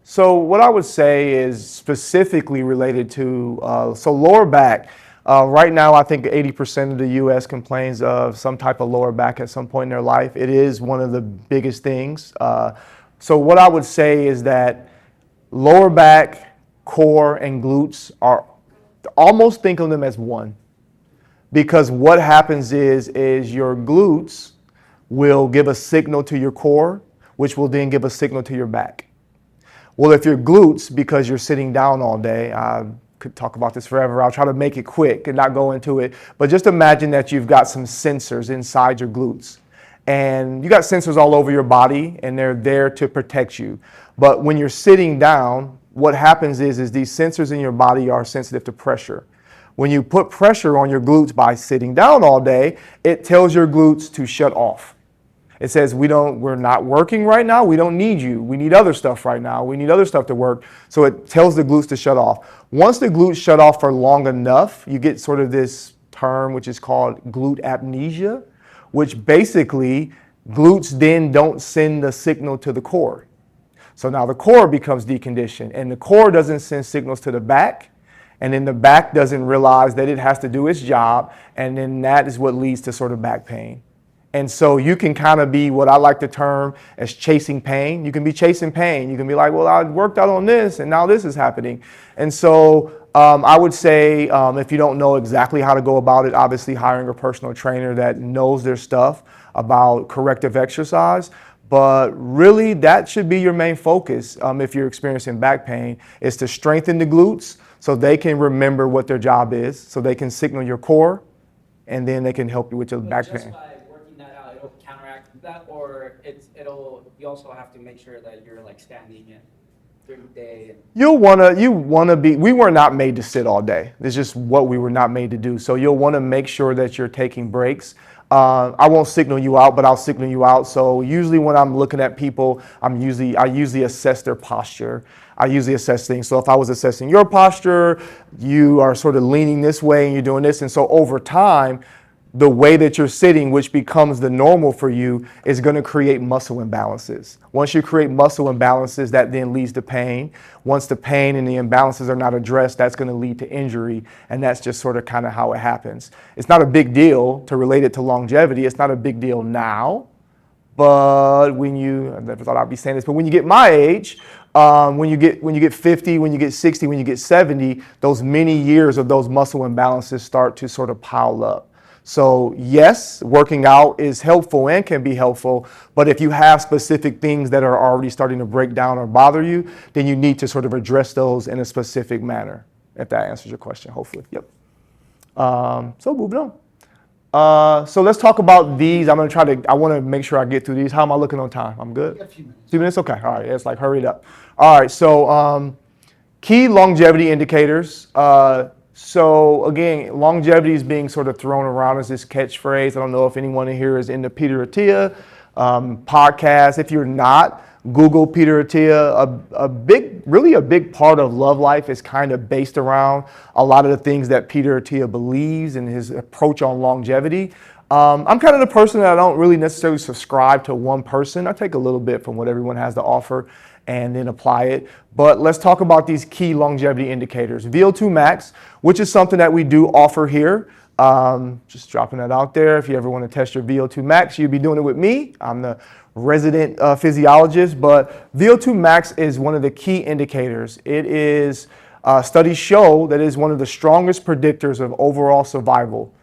So what I would say is specifically related to so lower back. Right now, I think 80% of the U.S. complains of some type of lower back at some point in their life. It is one of the biggest things. So what I would say is that lower back, core, and glutes are almost think of them as one. Because what happens is your glutes will give a signal to your core, which will then give a signal to your back. Well, if your glutes, because you're sitting down all day, I could talk about this forever. I'll try to make it quick and not go into it. But just imagine that you've got some sensors inside your glutes. And you got sensors all over your body, and they're there to protect you. But when you're sitting down, what happens is these sensors in your body are sensitive to pressure. When you put pressure on your glutes by sitting down all day, it tells your glutes to shut off. It says, we're not working right now. We don't need you. We need other stuff right now. We need other stuff to work. So it tells the glutes to shut off. Once the glutes shut off for long enough, you get sort of this term, which is called glute apnesia, which basically glutes then don't send the signal to the core. So now the core becomes deconditioned, and the core doesn't send signals to the back. And then the back doesn't realize that it has to do its job, and then that is what leads to sort of back pain. And so you can kind of be what I like to term as chasing pain. You can be chasing pain. You can be like, well, I worked out on this, and now this is happening. And so I would say if you don't know exactly how to go about it, obviously hiring a personal trainer that knows their stuff about corrective exercise. But really, that should be your main focus if you're experiencing back pain, is to strengthen the glutes so they can remember what their job is, so they can signal your core, and then they can help you with your back pain. Just by working that out, it'll counteract that, or you also have to make sure that you're like standing in during the day. You wanna be. We were not made to sit all day. It's just what we were not made to do. So you'll want to make sure that you're taking breaks. I won't signal you out, but I'll signal you out. So usually when I'm looking at people, I usually assess their posture. I usually assess things. So if I was assessing your posture, you are sort of leaning this way and you're doing this. And so over time, the way that you're sitting, which becomes the normal for you, is going to create muscle imbalances. Once you create muscle imbalances, that then leads to pain. Once the pain and the imbalances are not addressed, that's going to lead to injury. And that's just sort of kind of how it happens. It's not a big deal to relate it to longevity. It's not a big deal now. But I never thought I'd be saying this, but when you get my age, when you get 50, when you get 60, when you get 70, those many years of those muscle imbalances start to sort of pile up. So yes, working out is helpful and can be helpful, but if you have specific things that are already starting to break down or bother you, then you need to sort of address those in a specific manner, if that answers your question, hopefully. Yep. So moving on. So let's talk about these. I want to make sure I get through these. How am I looking on time? I'm good? A few minutes. 2 minutes? Okay. All right. It's like hurry it up. All right. So key longevity indicators. So again, longevity is being sort of thrown around as this catchphrase. I don't know if anyone here is into Peter Attia podcast. If you're not, Google Peter Attia. Really a big part of Love Life is kind of based around a lot of the things that Peter Attia believes and his approach on longevity. I'm kind of the person that I don't really necessarily subscribe to one person. I take a little bit from what everyone has to offer and then apply it. But let's talk about these key longevity indicators. VO2 max, which is something that we do offer here. Just dropping that out there. If you ever want to test your VO2 max, you'd be doing it with me. I'm the resident physiologist, but VO2 max is one of the key indicators. It is, studies show that it is one of the strongest predictors of overall survival.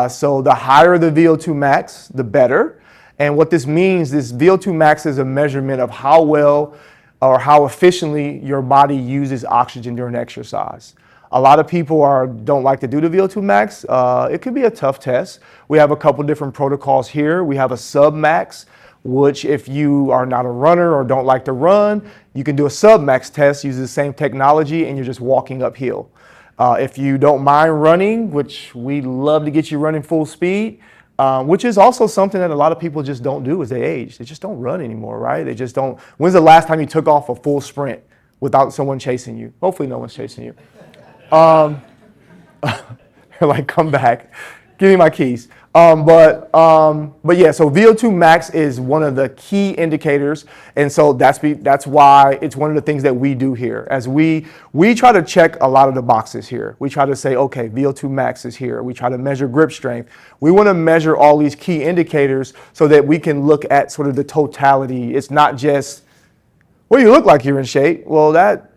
So the higher the VO2 max, the better. And what this means is VO2 max is a measurement of how well or how efficiently your body uses oxygen during exercise. A lot of people don't like to do the VO2 max. It could be a tough test. We have a couple different protocols here. We have a sub-max, which if you are not a runner or don't like to run, you can do a sub-max test, use the same technology, and you're just walking uphill. If you don't mind running, which we love to get you running full speed, which is also something that a lot of people just don't do as they age. They just don't run anymore, right? They just don't. When's the last time you took off a full sprint without someone chasing you? Hopefully no one's chasing you. Like, come back, give me my keys. But yeah, so VO2 max is one of the key indicators, and so that's why it's one of the things that we do here. As we try to check a lot of the boxes here. We try to say, okay, VO2 max is here. We try to measure grip strength. We want to measure all these key indicators so that we can look at sort of the totality. It's not just, well, you look like you're in shape. Well, that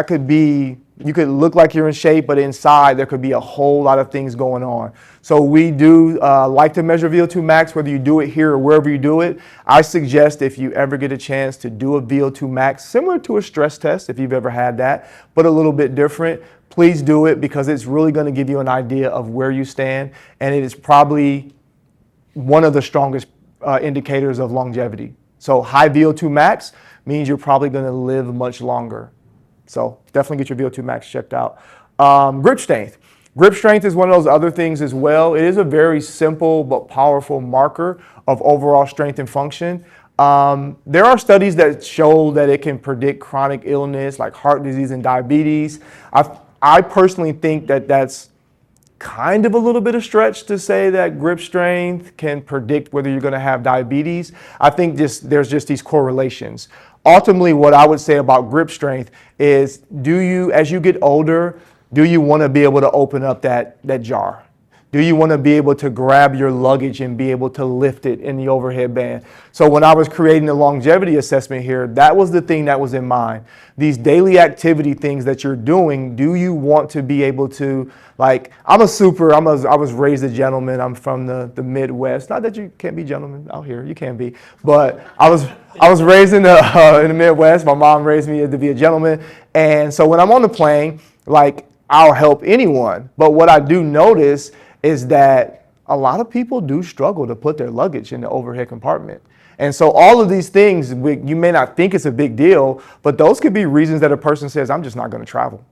could be. You could look like you're in shape, but inside there could be a whole lot of things going on. So we do like to measure VO2 max, whether you do it here or wherever you do it. I suggest if you ever get a chance to do a VO2 max, similar to a stress test, if you've ever had that, but a little bit different, please do it because it's really going to give you an idea of where you stand. And it is probably one of the strongest indicators of longevity. So high VO2 max means you're probably going to live much longer. So definitely get your VO2 max checked out. Grip strength. Grip strength is one of those other things as well. It is a very simple but powerful marker of overall strength and function. There are studies that show that it can predict chronic illness like heart disease and diabetes. I personally think that that's kind of a little bit of stretch to say that grip strength can predict whether you're going to have diabetes. I think there's just these correlations. Ultimately, what I would say about grip strength is, as you get older, do you want to be able to open up that jar? Do you want to be able to grab your luggage and be able to lift it in the overhead band? So when I was creating the longevity assessment here, that was the thing that was in mind. These daily activity things that you're doing, do you want to be able to, like, I was raised a gentleman. I'm from the Midwest. Not that you can't be gentlemen out here, you can be. But I was raised in the Midwest. My mom raised me to be a gentleman. And so when I'm on the plane, like, I'll help anyone. But what I do notice is that a lot of people do struggle to put their luggage in the overhead compartment. And so all of these things, you may not think it's a big deal, but those could be reasons that a person says, I'm just not going to travel.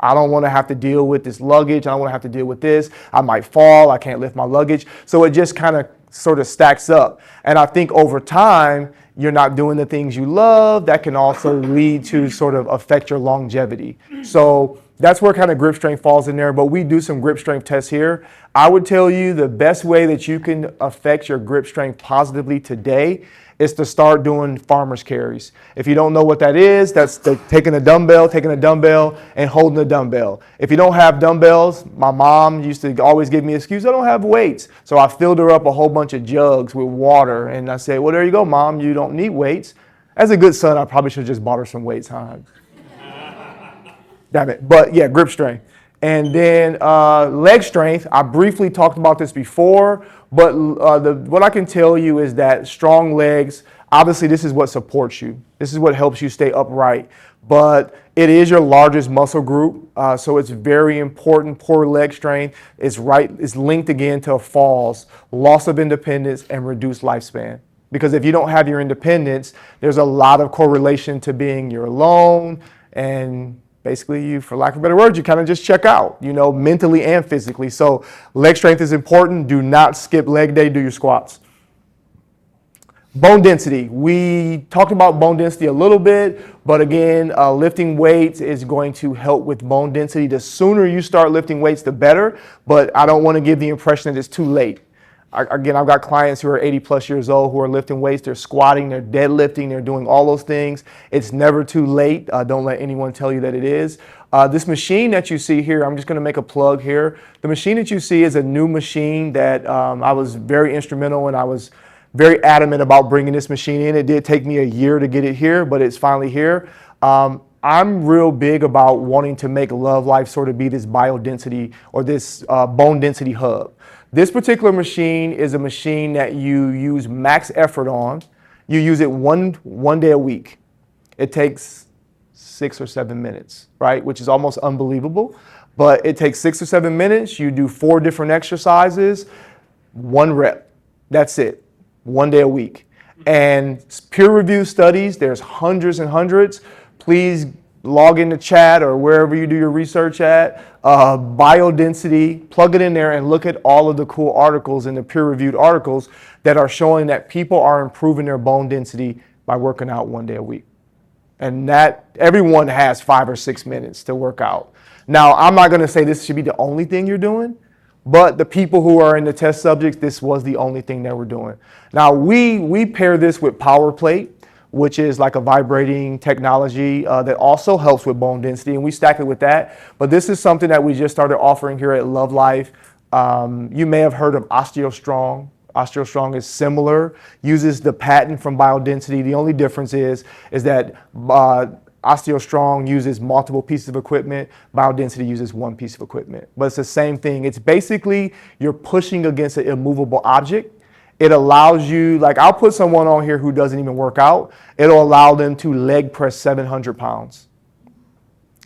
I don't want to have to deal with this luggage. I don't want to have to deal with this. I might fall. I can't lift my luggage. So it just kind of sort of stacks up. And I think over time, you're not doing the things you love. That can also lead to sort of affect your longevity. So that's where kind of grip strength falls in there, but we do some grip strength tests here. I would tell you the best way that you can affect your grip strength positively today is to start doing farmer's carries. If you don't know what that is, that's taking a dumbbell and holding a dumbbell. If you don't have dumbbells, my mom used to always give me an excuse, I don't have weights. So I filled her up a whole bunch of jugs with water and I said, well, there you go, Mom, you don't need weights. As a good son, I probably should have just bought her some weights, huh? Damn it. But yeah, grip strength. And then leg strength, I briefly talked about this before, but what I can tell you is that strong legs, obviously this is what supports you. This is what helps you stay upright. But it is your largest muscle group, so it's very important. Poor leg strength is linked again to falls, loss of independence, and reduced lifespan. Because if you don't have your independence, there's a lot of correlation to you're alone and basically you, for lack of a better word, you kind of just check out, mentally and physically. So leg strength is important. Do not skip leg day, do your squats. Bone density. We talked about bone density a little bit, but again, lifting weights is going to help with bone density. The sooner you start lifting weights, the better, but I don't want to give the impression that it's too late. Again, I've got clients who are 80 plus years old who are lifting weights, they're squatting, they're deadlifting, they're doing all those things. It's never too late. Don't let anyone tell you that it is. This machine that you see here, I'm just going to make a plug here. The machine that you see is a new machine that I was very instrumental and I was very adamant about bringing this machine in. It did take me a year to get it here, but it's finally here. I'm real big about wanting to make Love Life sort of be this biodensity or this bone density hub. This particular machine is a machine that you use max effort on. You use it one day a week. It takes 6 or 7 minutes, right? Which is almost unbelievable, but it takes 6 or 7 minutes. You do 4 different exercises, 1 rep. That's it. 1 day a week. And peer-reviewed studies, there's hundreds and hundreds. Please log into chat or wherever you do your research at. Biodensity, plug it in there and look at all of the cool articles and the peer-reviewed articles that are showing that people are improving their bone density by working out 1 day a week. And that everyone has 5 or 6 minutes to work out. Now, I'm not going to say this should be the only thing you're doing, but the people who are in the test subjects, this was the only thing that we're doing. Now, we pair this with Power Plate, which is like a vibrating technology that also helps with bone density, and we stack it with that. But this is something that we just started offering here at Love Life. You may have heard of OsteoStrong. OsteoStrong is similar, uses the patent from biodensity. The only difference is that OsteoStrong uses multiple pieces of equipment. Biodensity uses 1 piece of equipment. But it's the same thing. It's basically you're pushing against an immovable object. It allows you, like I'll put someone on here who doesn't even work out. It'll allow them to leg press 700 pounds.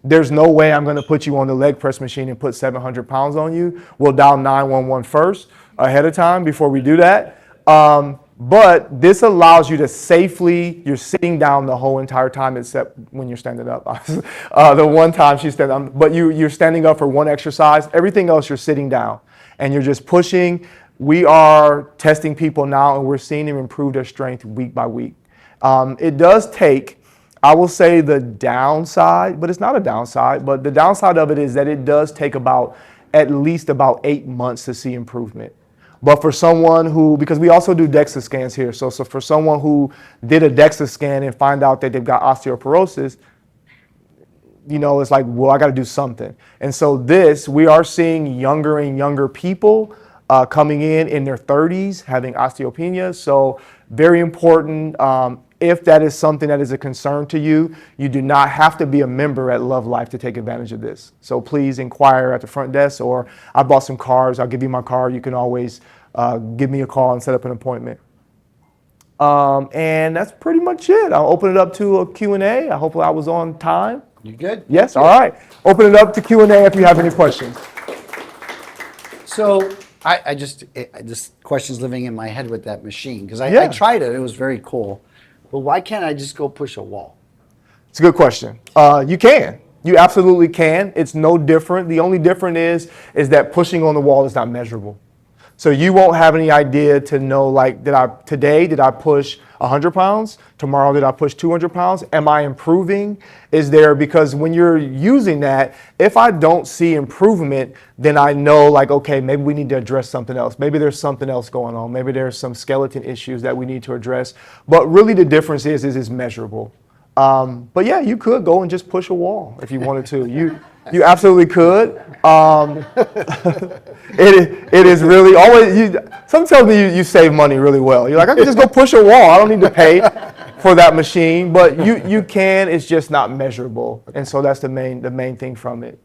There's no way I'm going to put you on the leg press machine and put 700 pounds on you. We'll dial 911 first ahead of time before we do that. But this allows you to safely, you're sitting down the whole entire time except when you're standing up. The one time she's standing up, but you're standing up for 1 exercise. Everything else you're sitting down and you're just pushing. We are testing people now and we're seeing them improve their strength week by week. It does take, I will say the downside, but it's not a downside, but the downside of it is that it does take at least about 8 months to see improvement. But for someone who, because we also do DEXA scans here, so for someone who did a DEXA scan and find out that they've got osteoporosis, it's like, well, I got to do something. And so we are seeing younger and younger people coming in their 30s having osteopenia. So very important. If that is something that is a concern to you, you do not have to be a member at Love Life to take advantage of this. So please inquire at the front desk, or I bought some cards. I'll give you my card. You can always give me a call and set up an appointment. And that's pretty much it. I'll open it up to a Q&A. I hope I was on time. You good? Yes, all right. Open it up to Q&A if you have any questions. So this question's living in my head with that machine because I Yeah. tried it. It was very cool. But why can't I just go push a wall? It's a good question. You can. You absolutely can. It's no different. The only difference is that pushing on the wall is not measurable. So you won't have any idea to know, like, today did I push 100 pounds? Tomorrow did I push 200 pounds? Am I improving? Is there, because when you're using that, if I don't see improvement, then I know, like, okay, maybe we need to address something else. Maybe there's something else going on. Maybe there's some skeleton issues that we need to address. But really the difference is it's measurable. But yeah, you could go and just push a wall if you wanted to. You absolutely could. It is really always. Some tell me you save money really well. You're like, I can just go push a wall. I don't need to pay for that machine. But you can. It's just not measurable, and so that's the main thing from it.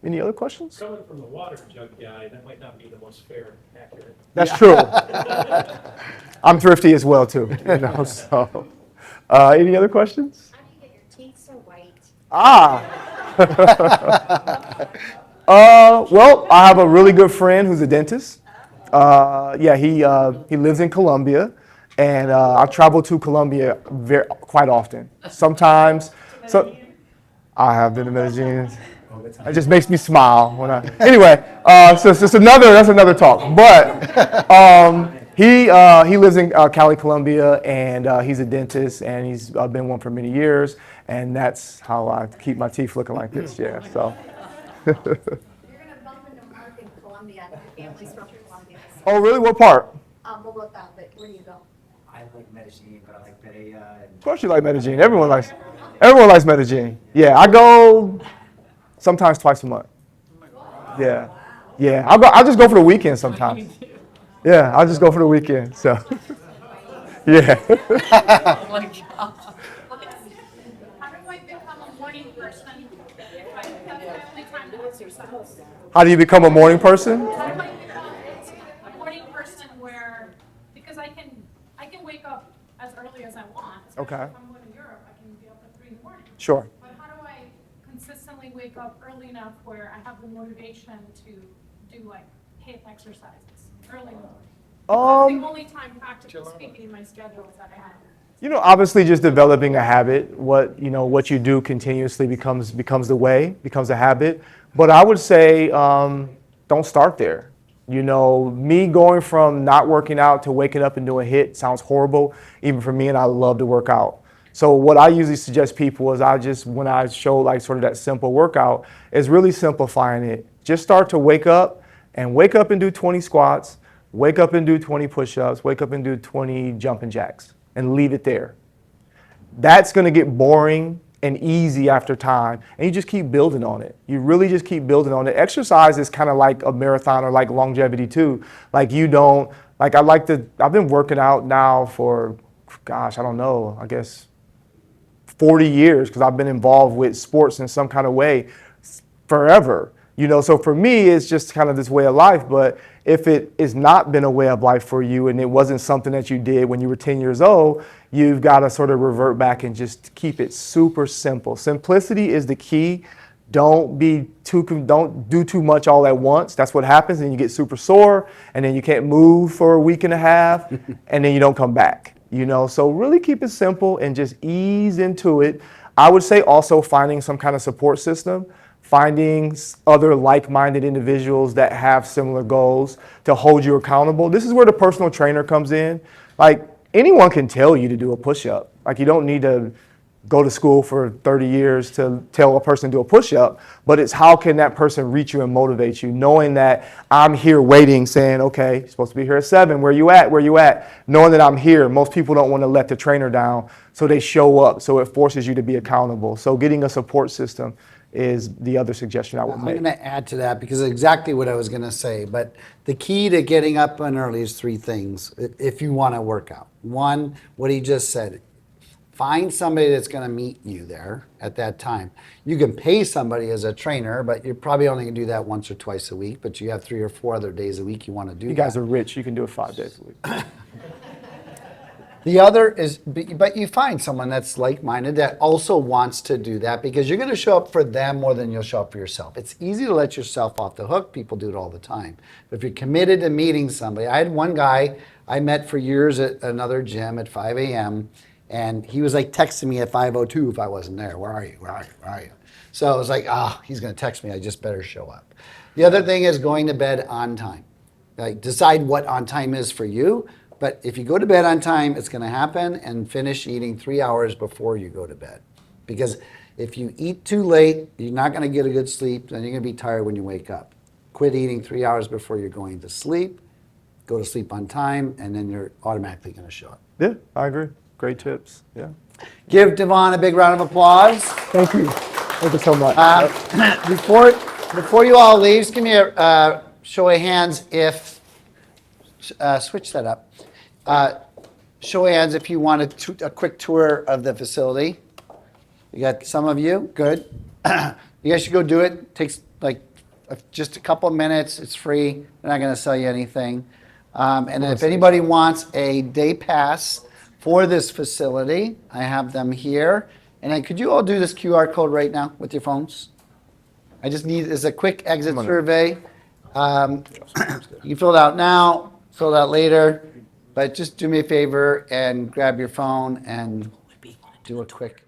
Any other questions? Coming from the water jug guy, that might not be the most fair and accurate. That's true. I'm thrifty as well too. So, any other questions? How do you get your teeth so white? Well, I have a really good friend who's a dentist. He lives in Colombia, and I travel to Colombia quite often. Sometimes, I have been to Medellin. It just makes me smile when I. Anyway, so it's just that's another talk. But he lives in Cali, Colombia, and he's a dentist, and he's been one for many years, and that's how I keep my teeth looking like this. Yeah. So. You're gonna bump into Mark in Colombia, your family's from Colombia. Oh, really? What part? Bogota, but where do you go? I like Medellin, but I like Pereira. Of course, you like Medellin. Everyone likes Medellin. Yeah, I go sometimes twice a month. Yeah, yeah. I'll just go for the weekend sometimes. Yeah, I'll just go for the weekend. So, yeah. Oh my God. How do I become a morning person? If I have family time to exercise. How do you become a morning person? How do I become a morning person where, because I can wake up as early as I want. Especially Okay. if I'm going to Europe, I can be up at 3 in the morning. Sure. But how do I consistently wake up early enough where I have the motivation to do like HIIT exercises early in the morning? That's the only time practically speaking in my schedule is that I have. Obviously just developing a habit. What you do continuously becomes a habit. But I would say don't start there. Me going from not working out to waking up and doing HIIT sounds horrible, even for me, and I love to work out. So what I usually suggest people is when I show like sort of that simple workout, is really simplifying it. Just start to wake up and do 20 squats, wake up and do 20 push-ups, wake up and do 20 jumping jacks, and leave it there. That's going to get boring and easy after time, and you just keep building on it. You really just keep building on it. Exercise is kind of like a marathon or like longevity too. I've been working out now for, I don't know, I guess 40 years because I've been involved with sports in some kind of way forever. So for me, it's just kind of this way of life. But if it has not been a way of life for you and it wasn't something that you did when you were 10 years old, you've got to sort of revert back and just keep it super simple. Simplicity is the key. Don't do too much all at once. That's what happens, and you get super sore, and then you can't move for a week and a half, and then you don't come back. So really keep it simple and just ease into it. I would say also finding some kind of support system. Finding other like-minded individuals that have similar goals to hold you accountable. This is where the personal trainer comes in. Anyone can tell you to do a push-up. You don't need to go to school for 30 years to tell a person to do a push-up, but it's how can that person reach you and motivate you, knowing that I'm here waiting, saying, okay, you're supposed to be here at 7, where you at? Knowing that I'm here. Most people don't want to let the trainer down, so they show up, so it forces you to be accountable. So getting a support system is the other suggestion I would I'm make. going to add to that because it's exactly what I was going to say. But the key to getting up and early is 3 things if you want to work out. 1, what he just said, find somebody that's going to meet you there at that time. You can pay somebody as a trainer, but you're probably only going to do that once or twice a week. But you have 3 or 4 other days a week you want to do that. You guys are rich. You can do it 5 days a week. The other is, but you find someone that's like-minded that also wants to do that because you're going to show up for them more than you'll show up for yourself. It's easy to let yourself off the hook. People do it all the time. But if you're committed to meeting somebody, I had one guy I met for years at another gym at 5 a.m. and he was like texting me at 5:02 if I wasn't there. Where are you? Where are you? Where are you? So I was like, he's going to text me. I just better show up. The other thing is going to bed on time. Decide what on time is for you. But if you go to bed on time, it's going to happen, and finish eating 3 hours before you go to bed. Because if you eat too late, you're not going to get a good sleep, and you're going to be tired when you wake up. Quit eating 3 hours before you're going to sleep. Go to sleep on time, and then you're automatically going to show up. Yeah, I agree. Great tips. Yeah. Give Devon a big round of applause. Thank you. Thank you so much. Before you all leave, just give me a show of hands if, switch that up. Show of hands if you want a quick tour of the facility. You got some of you, good. You guys should go do it. It takes just a couple of minutes. It's free. They're not going to sell you anything. And if anybody wants a day pass for this facility, I have them here. And then could you all do this QR code right now with your phones? I just need, it's a quick exit survey. You can fill it out now, fill it out later. But just do me a favor and grab your phone and do a quick